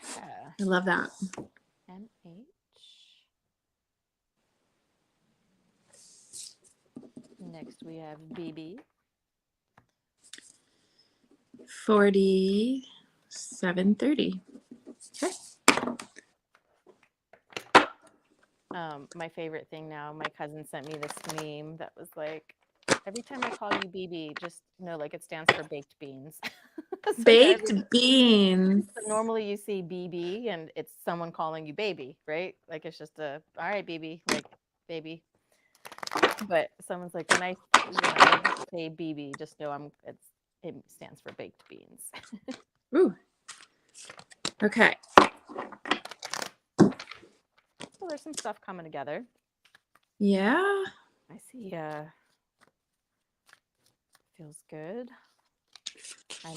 Okay. I love that. MH. Next we have BB. 4730. Okay. My favorite thing now, my cousin sent me this meme that was like, every time I call you BB, just know like it stands for baked beans. So Baked beans. So normally you see BB and it's someone calling you baby, right? Like it's just all right, BB, like baby. But someone's like, when I say BB, just know it stands for baked beans. Ooh. Okay. So there's some stuff coming together. Yeah. I see. Feels good.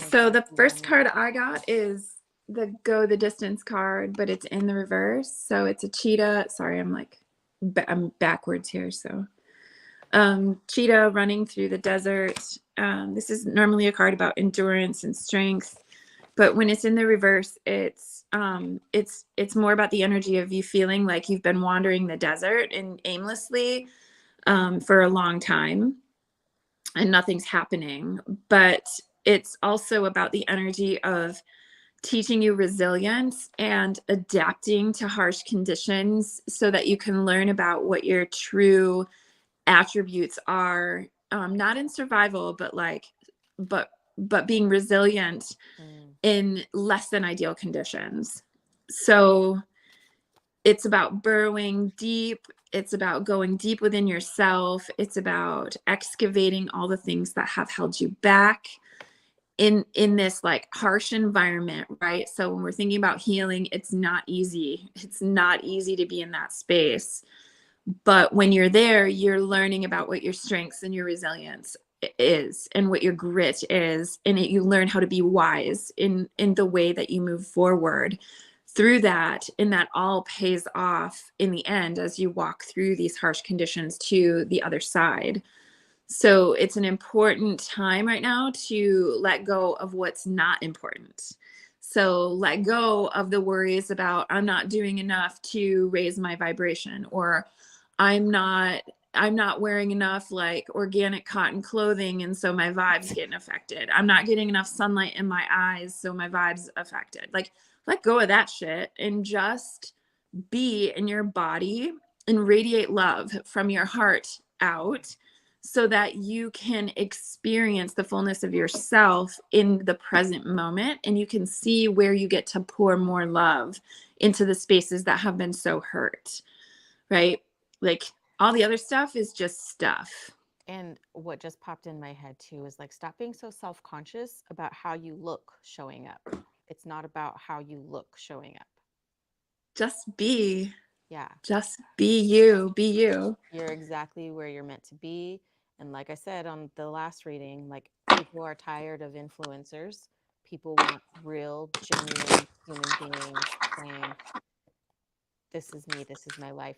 So the first card I got is the Go the Distance card, but it's in the reverse. So it's a cheetah. Sorry, I'm backwards here. So cheetah running through the desert. This is normally a card about endurance and strength, but when it's in the reverse, it's more about the energy of you feeling like you've been wandering the desert and aimlessly for a long time and nothing's happening. But it's also about the energy of teaching you resilience and adapting to harsh conditions so that you can learn about what your true attributes are, not in survival, but being resilient in less than ideal conditions. So it's about burrowing deep. It's about going deep within yourself. It's about excavating all the things that have held you back in this like harsh environment, right? So when we're thinking about healing, it's not easy. It's not easy to be in that space. But when you're there, you're learning about what your strengths and your resilience is and what your grit is. And you learn how to be wise in the way that you move forward through that. And that all pays off in the end as you walk through these harsh conditions to the other side. So it's an important time right now to let go of what's not important. So let go of the worries about I'm not doing enough to raise my vibration, or I'm not I'm not wearing enough like organic cotton clothing and so my vibes getting affected. I'm not getting enough sunlight in my eyes so my vibes affected. Like let go of that shit and just be in your body and radiate love from your heart out so that you can experience the fullness of yourself in the present moment, and you can see where you get to pour more love into the spaces that have been so hurt, right? Like all the other stuff is just stuff. And what just popped in my head too is like, stop being so self-conscious about how you look showing up. It's not about how you look showing up. Just be. Yeah. Just be you. Be you. You're exactly where you're meant to be. And like I said on the last reading, like people are tired of influencers. People want real, genuine human beings saying, this is me, this is my life,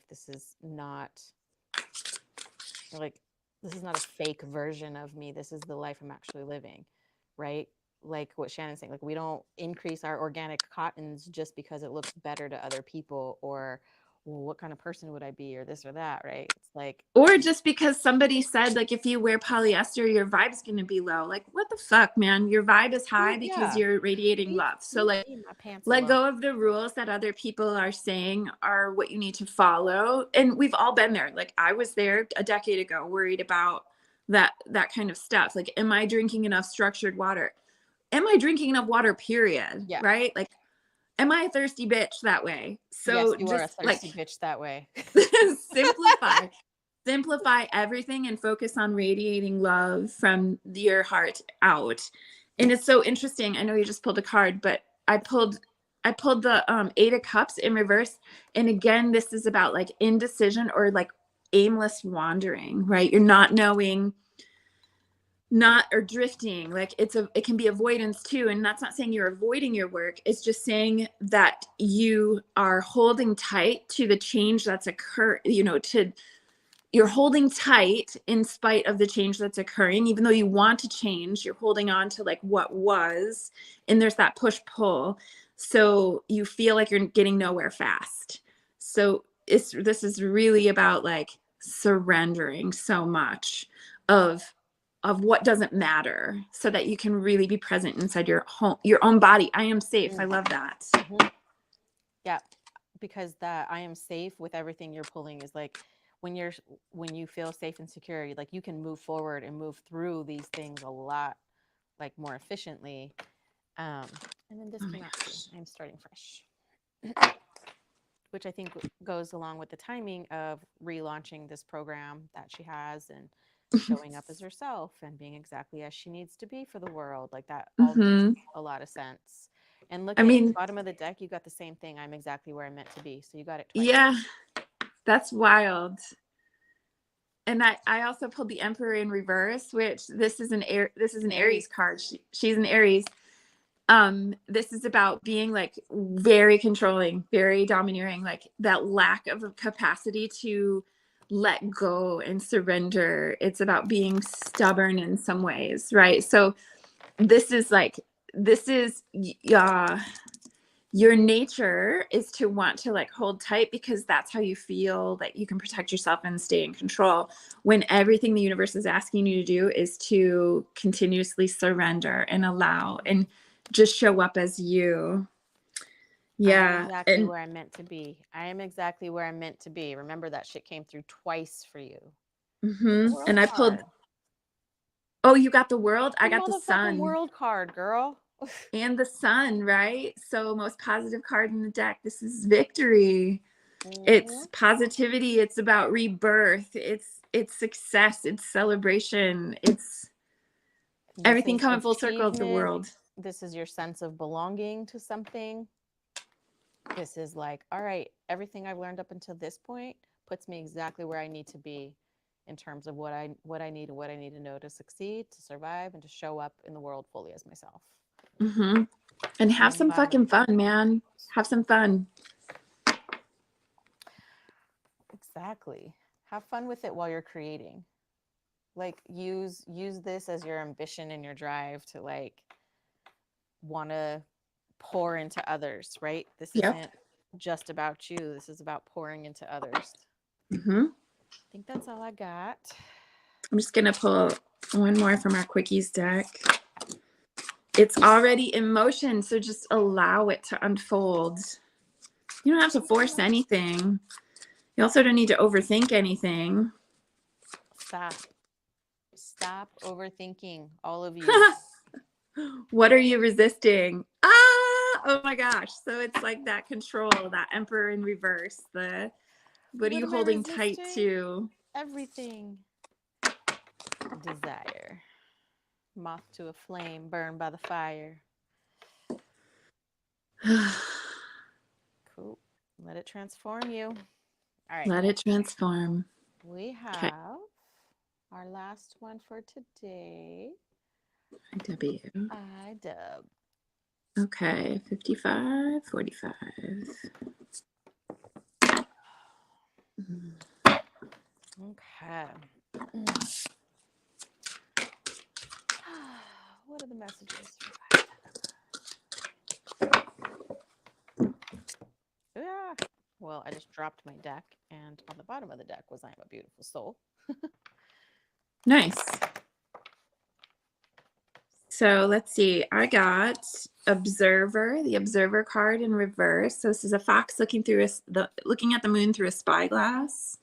like this is not a fake version of me. This is the life I'm actually living, right? Like what Shannon's saying, like we don't increase our organic cottons just because it looks better to other people, or well, what kind of person would I be, or this or that, right? It's like, Or just because somebody said, like, if you wear polyester, your vibe's going to be low. Like, what the fuck, man? Your vibe is high because yeah, you're radiating leave, love. So, leave like, me and my pants let alone. go of the rules that other people are saying are what you need to follow. And we've all been there. Like, I was there a decade ago, worried about that kind of stuff. Like, am I drinking enough structured water? Am I drinking enough water, period? Yeah. Right? Like, am I a thirsty bitch that way? Yes, So you are a just like thirsty bitch that way. simplify everything and focus on radiating love from your heart out. And it's so interesting. I know you just pulled a card, but I pulled the Eight of Cups in reverse. And again, this is about like indecision or like aimless wandering, right? You're not knowing, not or drifting. Like it can be avoidance too. And that's not saying you're avoiding your work. It's just saying that you are holding tight to the change that's occurred, to you're holding tight in spite of the change that's occurring. Even though you want to change, you're holding on to like what was, and there's that push pull. So you feel like you're getting nowhere fast. So this is really about like surrendering so much of what doesn't matter so that you can really be present inside your home, your own body. I am safe. I love that. Mm-hmm. Yeah, because that I am safe with everything you're pulling is like when you feel safe and secure, like you can move forward and move through these things a lot like more efficiently. Um, and then this Oh my came out too. gosh. I am starting fresh, which I think goes along with the timing of relaunching this program that she has and showing up as herself and being exactly as she needs to be for the world. Like that all makes Mm-hmm. a lot of sense. And look I at mean, bottom of the deck, you got the same thing. I'm exactly where I'm meant to be. So you got it twice. yeah, that's wild. And I also pulled the Emperor in reverse, which this is an Aries Aries. card. She's an Aries. This is about being like very controlling, very domineering, like that lack of capacity to let go and surrender. It's about being stubborn in some ways, right? So this is like this is your nature is to want to like hold tight because that's how you feel that you can protect yourself and stay in control, when everything the universe is asking you to do is to continuously surrender and allow and just show up as you. I am Yeah. exactly And where I'm meant to be. I am exactly where I'm meant to be. Remember that shit came through twice for you. With the world and I pulled, card. oh, you got the world, The I got the motherfucking sun. world card, girl. And the sun, right? So most positive card in the deck. This is victory. Mm-hmm. It's positivity. It's about rebirth. It's success. It's celebration. It's This everything is coming full circle of the achievement. world. This is your sense of belonging to something. This is like, all right, everything I've learned up until this point puts me exactly where I need to be in terms of what I need and what I need to know to succeed, to survive, and to show up in the world fully as myself. Mm-hmm. And And have then the some bottom of fucking the deck. fun, man. Have some fun. Exactly. Have fun with it while you're creating. Like use this as your ambition and your drive to like want to pour into others, right? This Yep. isn't just about you. This is about pouring into others. Mm-hmm. I think that's all I got. I'm just going to pull one more from our quickies deck. It's already in motion, so just allow it to unfold. You don't have to force anything. You also don't need to overthink anything. Stop overthinking, all of you. What are you resisting? Oh my gosh. So it's like that control, that emperor in reverse. What are you holding tight to? Everything. Desire. Moth to a flame, burned by the fire. Cool. Let it transform you. All right. Let it transform. We have our last one for today. IW. IW. Okay, 55, 45. Okay. What are the messages? Yeah. Well, I just dropped my deck, and on the bottom of the deck was I Am a Beautiful Soul. Nice. So let's see. I got Observer, the Observer card in reverse. So this is a fox looking looking at the moon through a spyglass.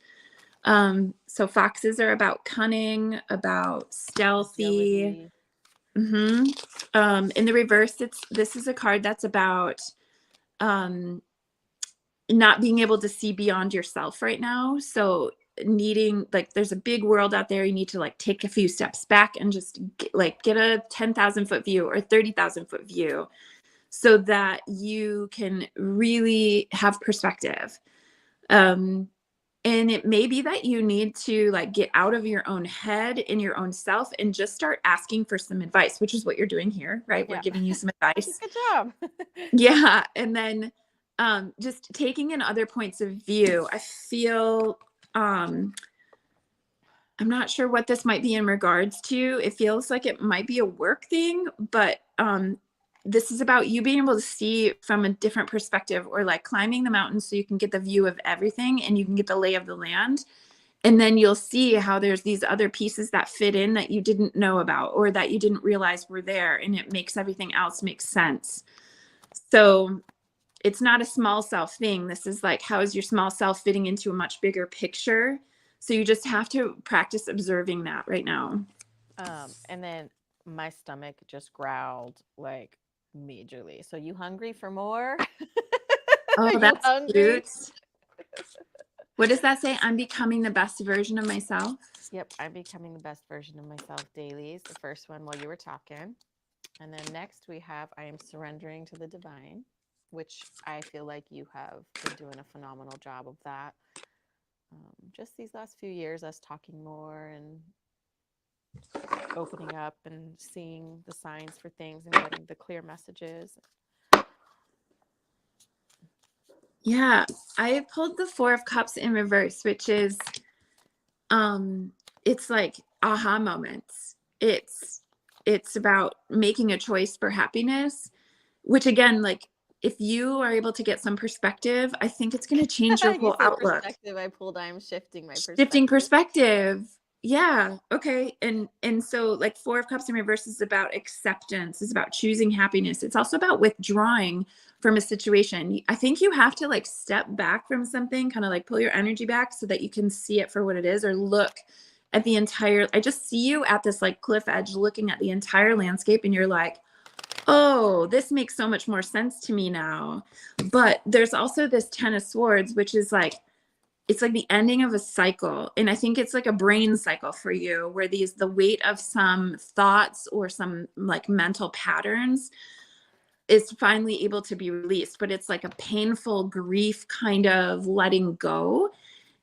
So foxes are about cunning, about stealthy. Mm-hmm. In the reverse, this is a card that's about not being able to see beyond yourself right now. So needing, like, there's a big world out there. You need to like take a few steps back and just get a 10,000 foot view or 30,000 foot view so that you can really have perspective. And it may be that you need to like get out of your own head in your own self and just start asking for some advice, which is what you're doing here, right? Yeah. We're giving you some advice. Good job. Yeah. And then just taking in other points of view. I feel, I'm not sure what this might be in regards to. It feels like it might be a work thing, but this is about you being able to see from a different perspective, or like climbing the mountain so you can get the view of everything and you can get the lay of the land. And then you'll see how there's these other pieces that fit in that you didn't know about or that you didn't realize were there. And it makes everything else make sense. So it's not a small self thing. This is like, how is your small self fitting into a much bigger picture? So you just have to practice observing that right now. And then my stomach just growled like majorly. So you hungry for more? Oh, You that's hungry? cute. What does that say? I'm becoming the best version of myself. Yep, I'm becoming the best version of myself daily. The first one while you were talking. And then next we have I am surrendering to the divine, which I feel like you have been doing a phenomenal job of that. Just these last few years, us talking more and opening up and seeing the signs for things and getting the clear messages. Yeah, I pulled the Four of Cups in reverse, which is it's like aha moments. It's about making a choice for happiness, which again, like if you are able to get some perspective, I think it's going to change your whole outlook. Perspective. I pulled. I'm shifting my perspective. Shifting perspective. Yeah. Okay. And so like Four of Cups in reverse is about acceptance. It's about choosing happiness. It's also about withdrawing from a situation. I think you have to like step back from something, kind of like pull your energy back so that you can see it for what it is, or look at the entire, I just see you at this like cliff edge looking at the entire landscape and you're like, oh, this makes so much more sense to me now. But there's also this Ten of Swords, which is like, it's like the ending of a cycle. And I think it's like a brain cycle for you where the weight of some thoughts or some like mental patterns is finally able to be released, but it's like a painful grief kind of letting go.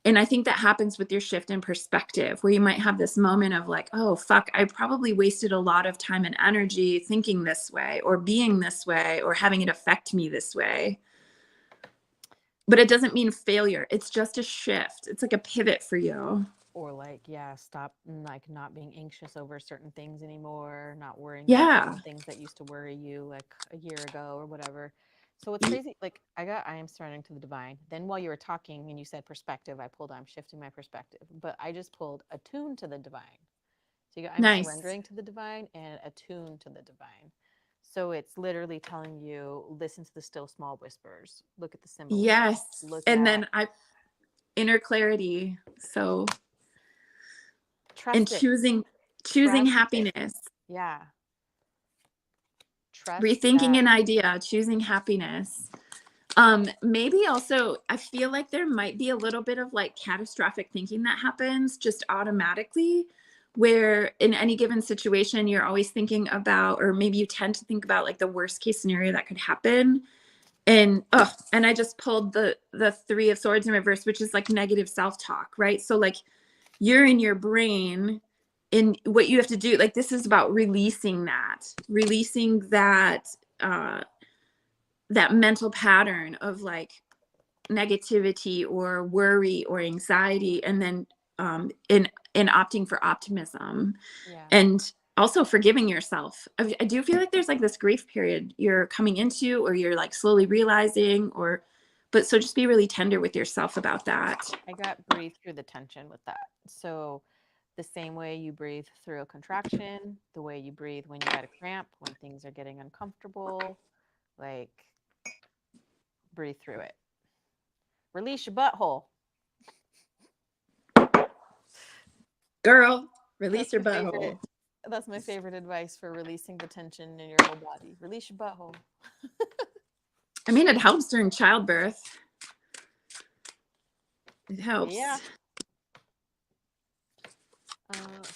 And I think that happens with your shift in perspective, where you might have this moment of like, oh, fuck, I probably wasted a lot of time and energy thinking this way or being this way or having it affect me this way. But it doesn't mean failure. It's just a shift. It's like a pivot for you. Or like, yeah, stop like not being anxious over certain things anymore, not worrying about Yeah. certain things that used to worry you like a year ago or whatever. So it's crazy. Like I am surrendering to the divine. Then while you were talking and you said perspective, I pulled I'm shifting my perspective. But I just pulled attune to the divine. So you go, I'm Nice. surrendering to the divine and attuned to the divine. So it's literally telling you, listen to the still small whispers, look at the symbolism, Yes. look And at then inner clarity. So, and trust it, choosing trust it. happiness, Yeah, trust rethinking that. an idea, choosing happiness. Maybe also I feel like there might be a little bit of like catastrophic thinking that happens just automatically, where in any given situation you're always thinking about, or maybe you tend to think about like the worst case scenario that could happen. And I just pulled the Three of Swords in reverse, which is like negative self-talk, right? So like you're in your brain, and what you have to do, like this is about releasing uh that mental pattern of like negativity or worry or anxiety, and then in opting for optimism, Yeah. and also forgiving yourself. I do feel like there's like this grief period you're coming into, or you're like slowly realizing, or but so just be really tender with yourself about that. I got breathe through the tension with that. So the same way you breathe through a contraction, the way you breathe when you got a cramp, when things are getting uncomfortable, like breathe through it. Release your butthole. Girl, release That's your my favorite. butthole. That's my favorite advice for releasing the tension in your whole body. Release your butthole. I mean, it helps during childbirth. It Yeah. helps.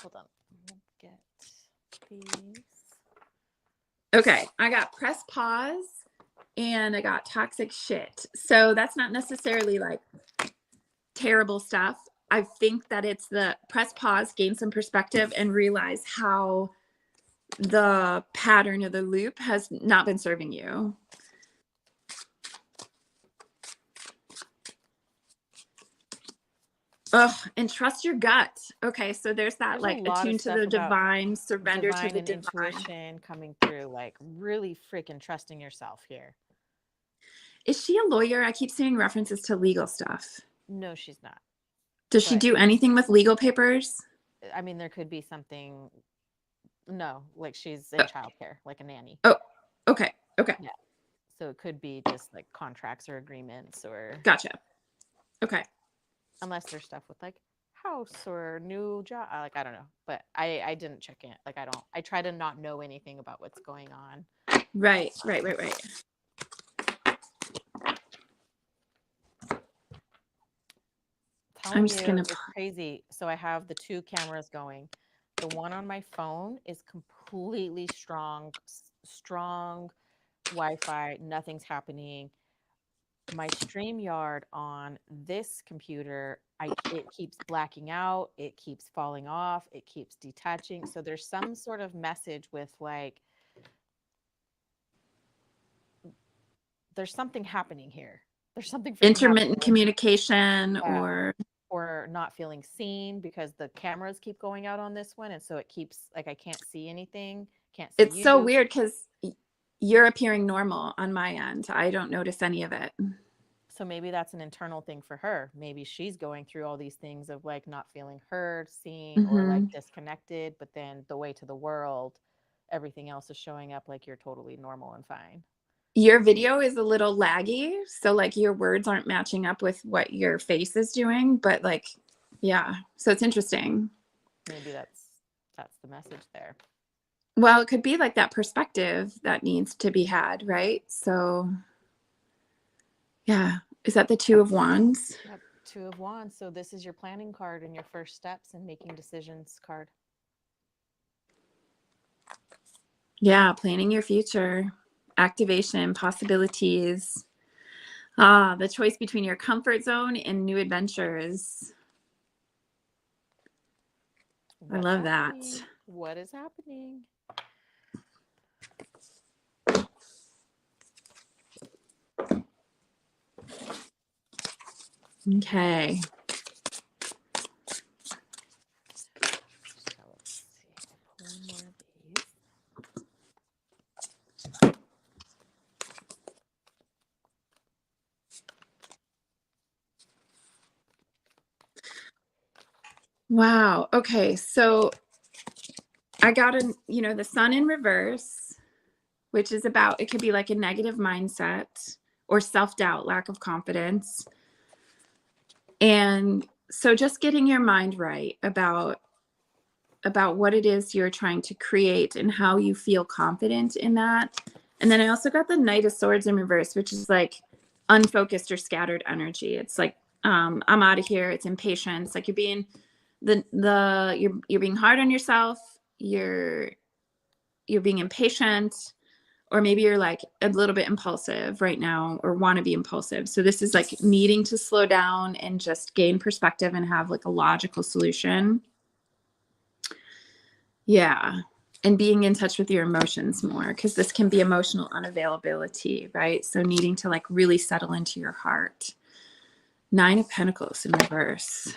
Hold on. Get these. Okay, I got press pause and I got toxic shit. So that's not necessarily like terrible stuff. I think that it's the press pause, gain some perspective, and realize how the pattern of the loop has not been serving you. And trust your gut. Okay, so there's that There's a like lot of attune to stuff the about divine, surrender to divine the and divine. intuition coming through, like really freaking trusting yourself here. Is she a lawyer? I keep seeing references to legal stuff. No, she's not. Does she But do anything with legal papers? I mean, there could be something. No, like she's in childcare, like a nanny. Oh, okay. Okay. Yeah. So it could be just like contracts or agreements, or Gotcha. Okay. unless there's stuff with like house or new job. Like I don't know, but I didn't check in. Like I don't. I try to not know anything about what's going on. Right. I'm Telling just you, gonna. it's crazy. So I have the two cameras going. The one on my phone is completely strong Wi-Fi. Nothing's happening. My StreamYard on this computer, it keeps blacking out, it keeps falling off, it keeps detaching. So there's some sort of message with like there's something happening here. There's something freaking Intermittent happening. communication, Yeah. or Or not feeling seen because the cameras keep going out on this one, and so it keeps like I can't see anything, can't see it's so you. weird because you're appearing normal on my end. I don't notice any of it. So maybe that's an internal thing for her. Maybe she's going through all these things of like not feeling heard, seen, or like Mm-hmm. disconnected, but then the way to the world, everything else is showing up like you're totally normal and fine. Your video is a little laggy, so like your words aren't matching up with what your face is doing, but like, yeah. So it's interesting. Maybe that's the message there. Well, it could be like that perspective that needs to be had, right? So, yeah. Is that the Two of Wands? Yep, Two of Wands. So this is your planning card and your first steps in making decisions card. Yeah, planning your future, activation, possibilities. Ah, the choice between your comfort zone and new adventures. I What's love that. happening? What is happening? Okay. Wow. Okay. So I got the sun in reverse, which is about, it could be like a negative mindset or self-doubt, lack of confidence. And so just getting your mind right about what it is you're trying to create and how you feel confident in that. And then I also got the Knight of Swords in reverse, which is like unfocused or scattered energy. It's like, I'm out of here. It's impatience. Like you're being you're being hard on yourself. You're being impatient, or maybe you're like a little bit impulsive right now or want to be impulsive. So this is like needing to slow down and just gain perspective and have like a logical solution. Yeah. And being in touch with your emotions more, because this can be emotional unavailability, right? So needing to like really settle into your heart. Nine of Pentacles in reverse.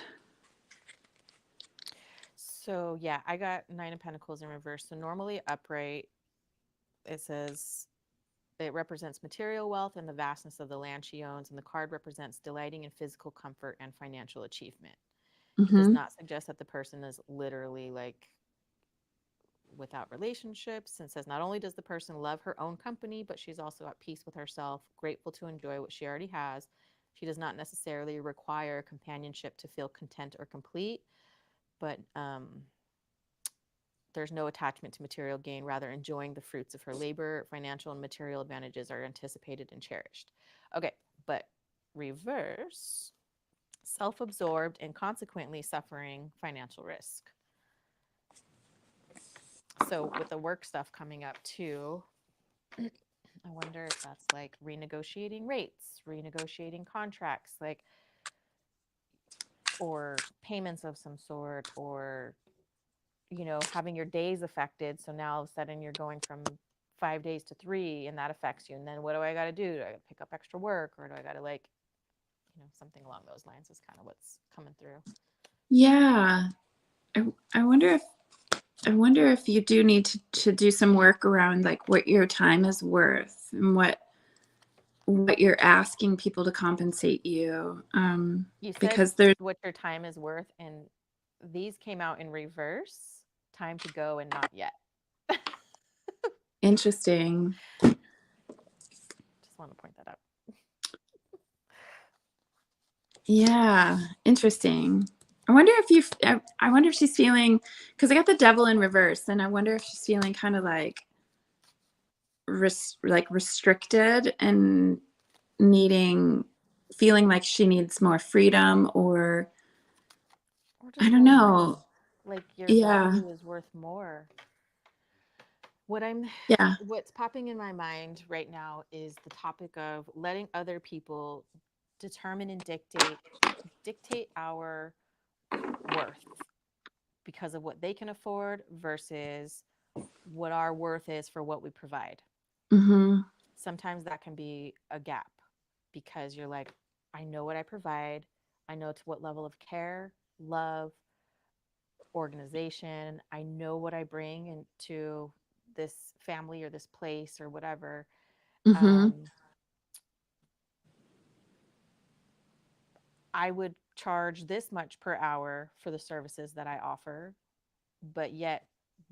So yeah, I got Nine of Pentacles in reverse. So normally upright, it says it represents material wealth and the vastness of the land she owns, and the card represents delighting in physical comfort and financial achievement. It does Mm-hmm. not suggest that the person is literally like without relationships, and says not only does the person love her own company, but she's also at peace with herself, grateful to enjoy what she already has. She does not necessarily require companionship to feel content or complete, but there's no attachment to material gain, rather enjoying the fruits of her labor. Financial and material advantages are anticipated and cherished. Okay, but reverse, self-absorbed and consequently suffering financial risk. So with the work stuff coming up too, I wonder if that's like renegotiating rates, renegotiating contracts, like, or payments of some sort, or, having your days affected. So now all of a sudden you're going from 5 days to three, and that affects you. And then what do I got to do? Do I got to pick up extra work, or do I got to like, something along those lines is kind of what's coming through. Yeah. I, I wonder if you do need to do some work around like what your time is worth and what you're asking people to compensate you. You said Because there's what your time is worth, and these came out in reverse: time to go and not yet. interesting. Just want to point that out. Yeah, interesting. I wonder if I wonder if she's feeling, because I got the Devil in reverse, and I wonder if she's feeling kind of like restricted and feeling like she needs more freedom, or Or I just don't more worth. know. Like your Yeah, value is worth more. What I'm yeah. what's popping in my mind right now is the topic of letting other people determine and dictate our worth because of what they can afford versus what our worth is for what we provide. Mm-hmm. Sometimes that can be a gap because you're like, I know what I provide. I know to what level of care, love, organization. I know what I bring into this family or this place or whatever. Mm-hmm. Um, I would charge this much per hour for the services that I offer, but yet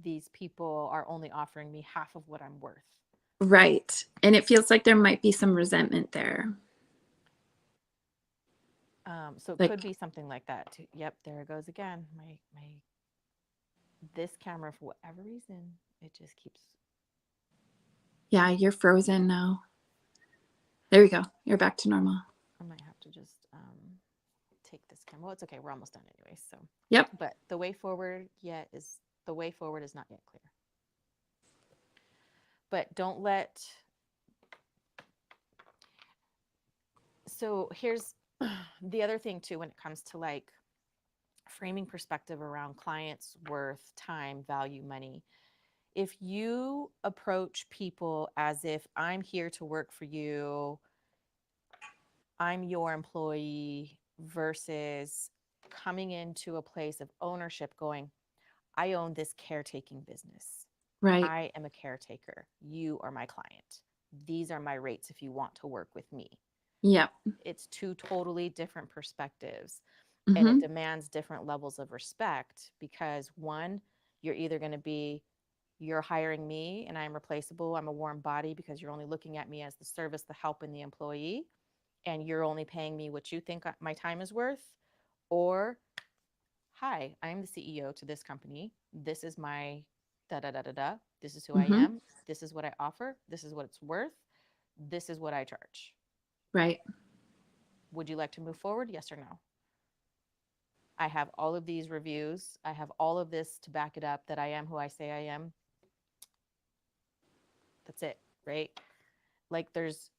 these people are only offering me half of what I'm worth. Right. And it feels like there might be some resentment there. So it Like, could be something like that too. Yep, there it goes again. My this camera, for whatever reason, it just keeps. yeah, you're frozen now. There you go. You're back to normal. I might have to just take this camera. Well, it's okay. We're almost done anyway. So, Yep. but the way forward is not yet clear. But don't let. So here's the other thing too when it comes to like framing perspective around clients' worth, time, value, money. If you approach people as if I'm here to work for you, I'm your employee, versus coming into a place of ownership going, I own this caretaking business. Right. I am a caretaker. You are my client. These are my rates if you want to work with me. Yep. It's two totally different perspectives. And it Mm-hmm. demands different levels of respect because one, you're either going to be, you're hiring me and I'm replaceable. I'm a warm body because you're only looking at me as the service, the help, and the employee. And you're only paying me what you think my time is worth. Or, hi, I'm the CEO to this company. This is my da da da da da. This is who I Mm-hmm. am. This is what I offer. This is what it's worth. This is what I charge. Right. Would you like to move forward? Yes or no? I have all of these reviews. I have all of this to back it up that I am who I say I am. That's it, right? Like there's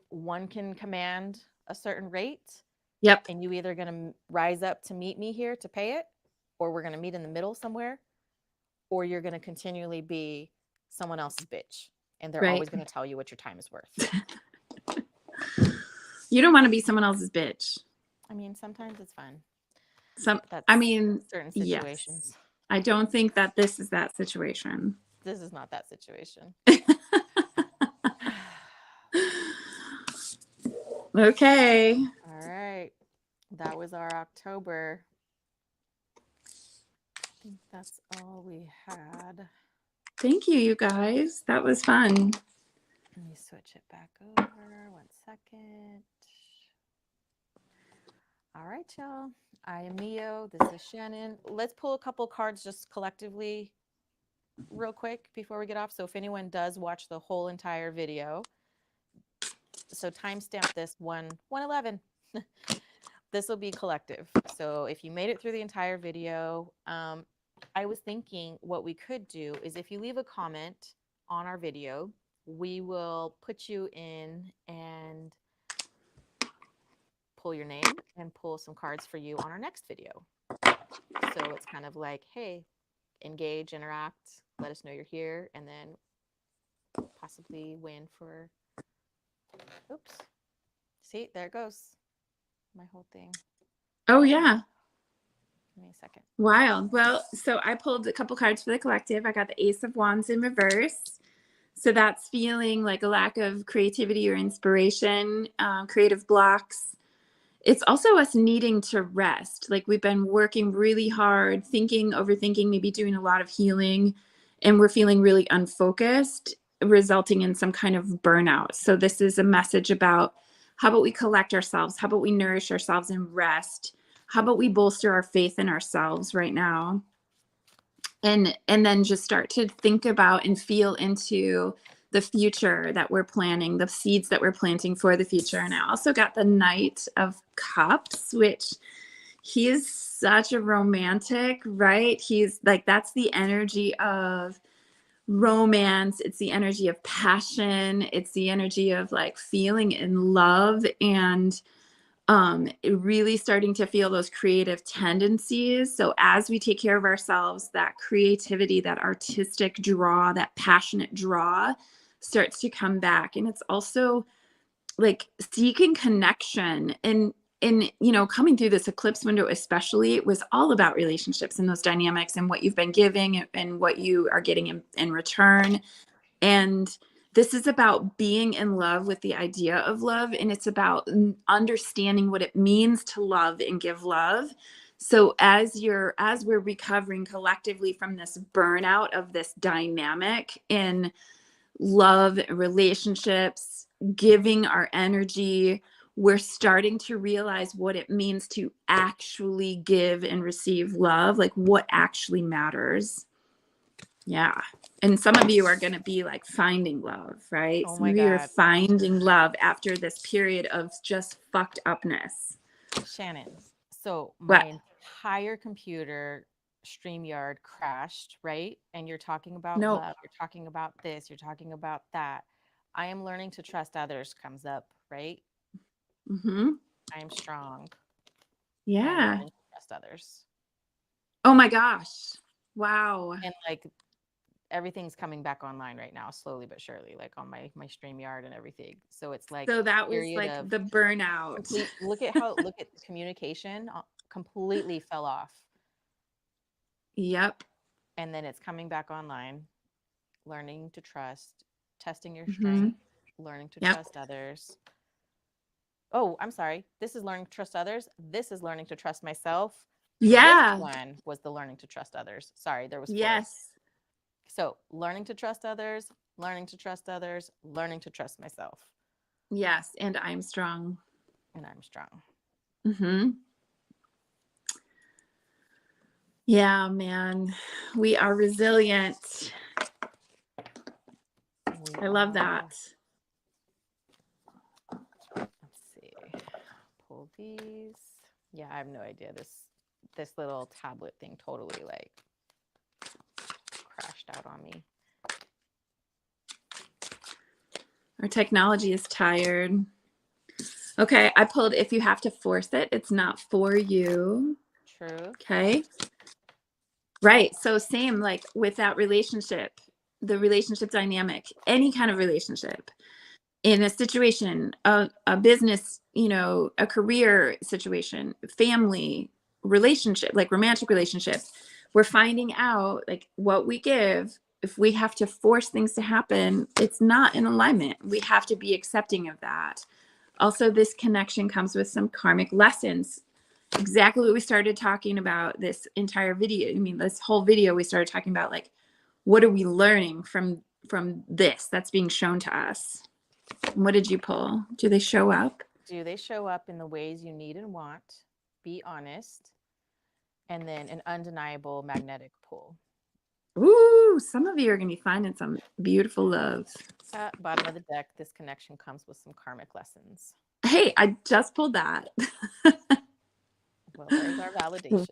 one can command a certain rate, Yep. and you either going to rise up to meet me here to pay it, or we're going to meet in the middle somewhere, or you're going to continually be someone else's bitch. And they're Right. always going to tell you what your time is worth. You don't want to be someone else's bitch. I mean, sometimes it's fun. I That's mean, certain yes. situations. I don't think that this is that situation. This is not that situation. Okay. All right. That was our October. I think that's all we had. Thank you, you guys. That was fun. Let me switch it back over. 1 second. All right, y'all. I am Mio. This is Shannon. Let's pull a couple cards just collectively real quick before we get off. So if anyone does watch the whole entire video, so timestamp this 111. This will be collective. So if you made it through the entire video, I was thinking what we could do is if you leave a comment on our video, we will put you in and pull your name and pull some cards for you on our next video. So it's kind of like, hey, engage, interact, let us know you're here, and then possibly win for, oops. See, there it goes. My whole thing. Oh, yeah. Give me a second. Wild. Well, so I pulled a couple cards for the collective. I got the Ace of Wands in reverse. So that's feeling like a lack of creativity or inspiration, creative blocks. It's also us needing to rest. Like we've been working really hard, thinking, overthinking, maybe doing a lot of healing, and we're feeling really unfocused, resulting in some kind of burnout. So this is a message about how about we collect ourselves? How about we nourish ourselves and rest? How about we bolster our faith in ourselves right now? And then just start to think about and feel into the future that we're planning, the seeds that we're planting for the future. And I also got the Knight of Cups, which he is such a romantic, right? He's like, that's the energy of romance. It's the energy of passion. It's the energy of like feeling in love and really starting to feel those creative tendencies. So as we take care of ourselves, that creativity, that artistic draw, that passionate draw starts to come back. And it's also like seeking connection and coming through this eclipse window, especially, it was all about relationships and those dynamics and what you've been giving and what you are getting in return. And this is about being in love with the idea of love. And it's about understanding what it means to love and give love. So as we're recovering collectively from this burnout of this dynamic in love, relationships, giving our energy, we're starting to realize what it means to actually give and receive love, like what actually matters. Yeah. And some of you are going to be like finding love, right? Oh Some my of you are God. finding love after this period of just fucked upness. Shannon. So What? my entire computer StreamYard crashed, right? And you're talking about No. love, you're talking about this, you're talking about that. I am learning to trust others comes up, right? Mm-hmm. I am strong. I am Yeah. learning to trust others. Oh my gosh. Wow. And like everything's coming back online right now, slowly but surely, like on my StreamYard and everything. So it's like So that was period like of the burnout. complete, look at communication completely fell off. Yep. And then it's coming back online, learning to trust, testing your Mm-hmm. strength, learning to Yep. trust others. Oh, I'm sorry. This is learning to trust others. This is learning to trust myself. This Yeah. one was the learning to trust others. Sorry, there was four. Yes. So learning to trust others, learning to trust others, learning to trust myself. Yes. And I'm strong. And I'm strong. Mm-hmm. Yeah, man. We are resilient. We I love are. that. Let's see. Pull these. Yeah, I have no idea. This little tablet thing totally like crashed out on me. Our technology is tired. Okay, I pulled if you have to force it, it's not for you. True. Okay. Right. So same like with that relationship, the relationship dynamic, any kind of relationship in a situation, a business, a career situation, family, relationship, like romantic relationship, we're finding out like what we give, if we have to force things to happen, it's not in alignment. We have to be accepting of that. Also, this connection comes with some karmic lessons. Exactly what we started talking about this entire video. I mean, this whole video, we started talking about like, what are we learning from this that's being shown to us? What did you pull? Do they show up? Do they show up in the ways you need and want? Be honest. And then an undeniable magnetic pull. Ooh, some of you are going to be finding some beautiful love. Bottom of the deck, this connection comes with some karmic lessons. Hey, I just pulled that. Well, there's our validation.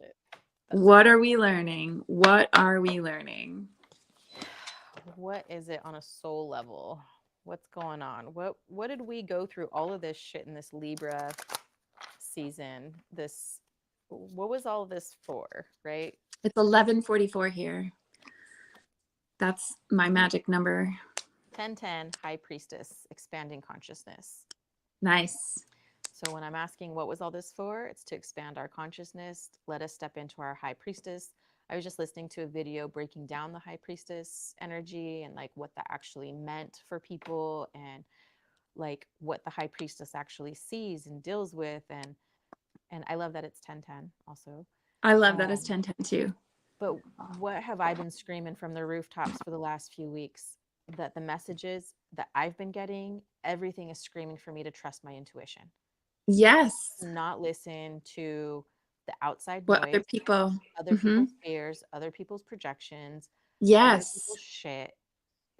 What are we learning? What are we learning? What is it on a soul level? What's going on? What did we go through all of this shit in this Libra season? What was all this for, right? It's 11:44 here. That's my magic number. 1010 High Priestess, expanding consciousness. Nice. So when I'm asking what was all this for, it's to expand our consciousness, let us step into our High Priestess. I was just listening to a video breaking down the High Priestess energy and like what that actually meant for people and like what the High Priestess actually sees and deals with. And I love that it's 1010 also. I love that it's Um, 10:10 too. but what have I been screaming from the rooftops for the last few weeks? That the messages that I've been getting, everything is screaming for me to trust my intuition, Yes. not listen to the outside What other noise, people? other Mm-hmm. people's fears, other people's projections, other Yes. people's shit.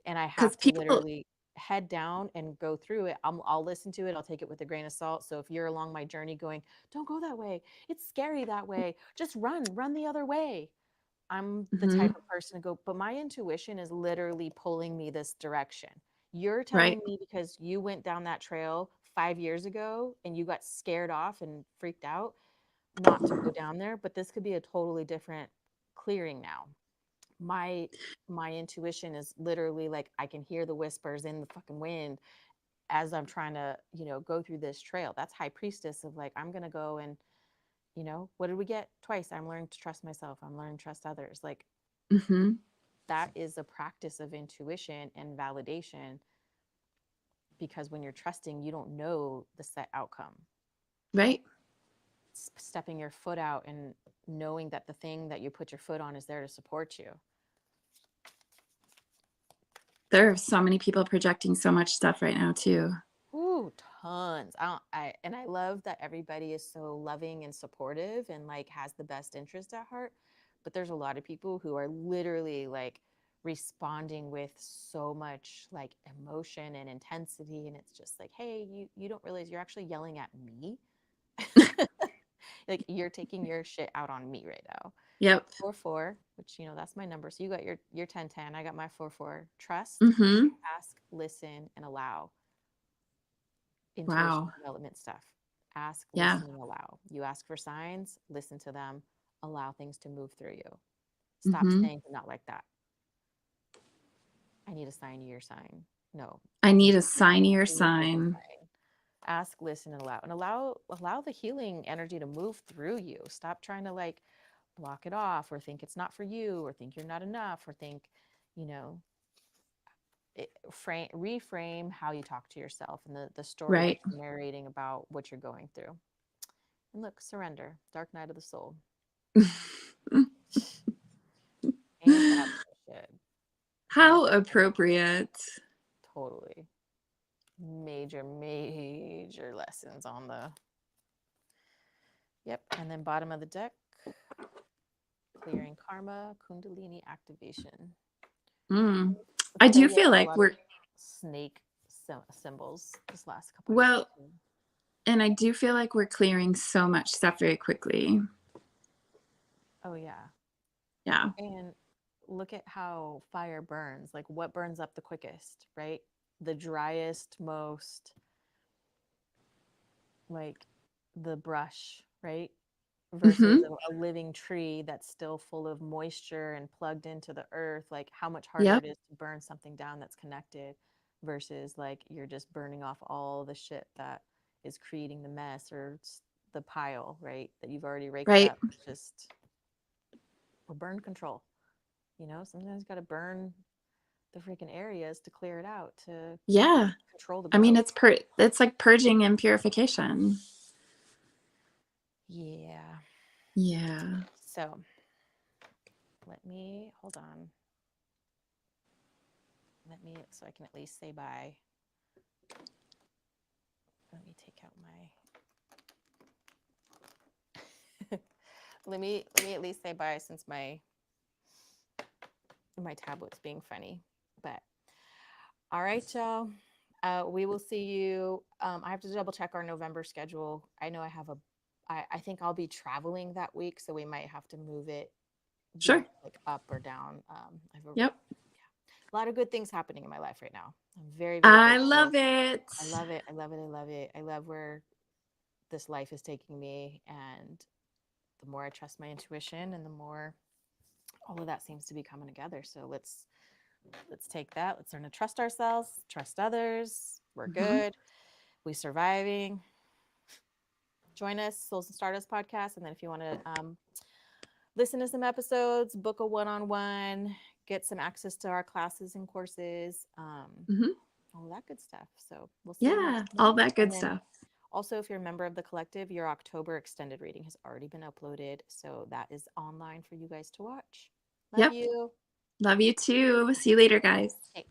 And I Because have to people, literally head down and go through it. I'll listen to it. I'll take it with a grain of salt. So if you're along my journey going, don't go that way, it's scary that way, just run the other way. I'm the mm-hmm. type of person to go, but my intuition is literally pulling me this direction. You're Right. telling me because you went down that trail 5 years ago and you got scared off and freaked out not to go down there, but this could be a totally different clearing now. My my intuition is literally like I can hear the whispers in the fucking wind as I'm trying to, go through this trail. That's high priestess of like I'm going to go and, what did we get twice? I'm learning to trust myself. I'm learning to trust others. Like Mm-hmm. that is a practice of intuition and validation because when you're trusting, you don't know the set outcome. Right. Stepping your foot out and knowing that the thing that you put your foot on is there to support you. There are so many people projecting so much stuff right now too. Ooh, tons. I love that everybody is so loving and supportive and like has the best interest at heart. But there's a lot of people who are literally like responding with so much like emotion and intensity. And it's just like, hey, you don't realize you're actually yelling at me. Like you're taking your shit out on me right now. Yep. 4-4, which that's my number. So you got your 10-10. I got my 4-4. Trust, Mm-hmm. ask, listen, and allow. Intuition Wow. development stuff. Ask, Yeah. listen, and allow. You ask for signs, listen to them, allow things to move through you. Stop Mm-hmm. saying not like that. I need a sign, your sign. No, I you need a signier need a sign. sign. Ask, listen, and allow. And allow the healing energy to move through you. Stop trying to like block it off or think it's not for you or think you're not enough or think, you know, reframe how you talk to yourself and the story that Right. you're narrating about what you're going through. And look, surrender, dark night of the soul. Ain't that some shit? How appropriate. Totally. Major lessons on the. Yep. And then bottom of the deck, clearing karma, kundalini activation. Mm. It's I do crazy. I feel got a like lot of we're, snake symbols this last couple of well, days. and I do feel like we're clearing so much stuff very quickly. Oh, yeah. Yeah. And look at how fire burns. Like, what burns up the quickest, right? The driest, most, like, the brush, right? Hmm. Versus a living tree that's still full of moisture and plugged into the earth. Like, how much harder Yep. it is to burn something down that's connected versus, like, you're just burning off all the shit that is creating the mess or the pile, right? That you've already raked Right. up. Just, or burn control. Sometimes you got to burn the freaking areas to clear it out to Yeah. control the I mean, growth. it's like purging and purification. Yeah. Yeah. So let me hold on. So I can at least say bye. Let me take out my. let me at least say bye since my tablet's being funny. But all right, y'all. We will see you. I have to double check our November schedule. I know I think I'll be traveling that week, so we might have to move it Sure. like up or down. I have Yep. a lot of good things happening in my life right now. I'm very, very I grateful. love it. I love it. I love it. I love it. I love where this life is taking me. And the more I trust my intuition and the more all of that seems to be coming together. So let's take that. Let's learn to trust ourselves, trust others. We're Mm-hmm. good. We surviving. Join us, Souls and Stardust podcast. And then if you want to listen to some episodes, book a one-on-one, get some access to our classes and courses, Mm-hmm. all that good stuff. So we'll see you next Yeah. All month. that And good then stuff. also, if you're a member of the collective, your October extended reading has already been uploaded. So that is online for you guys to watch. Love Yep. you. Love you too. See you later, guys. Okay.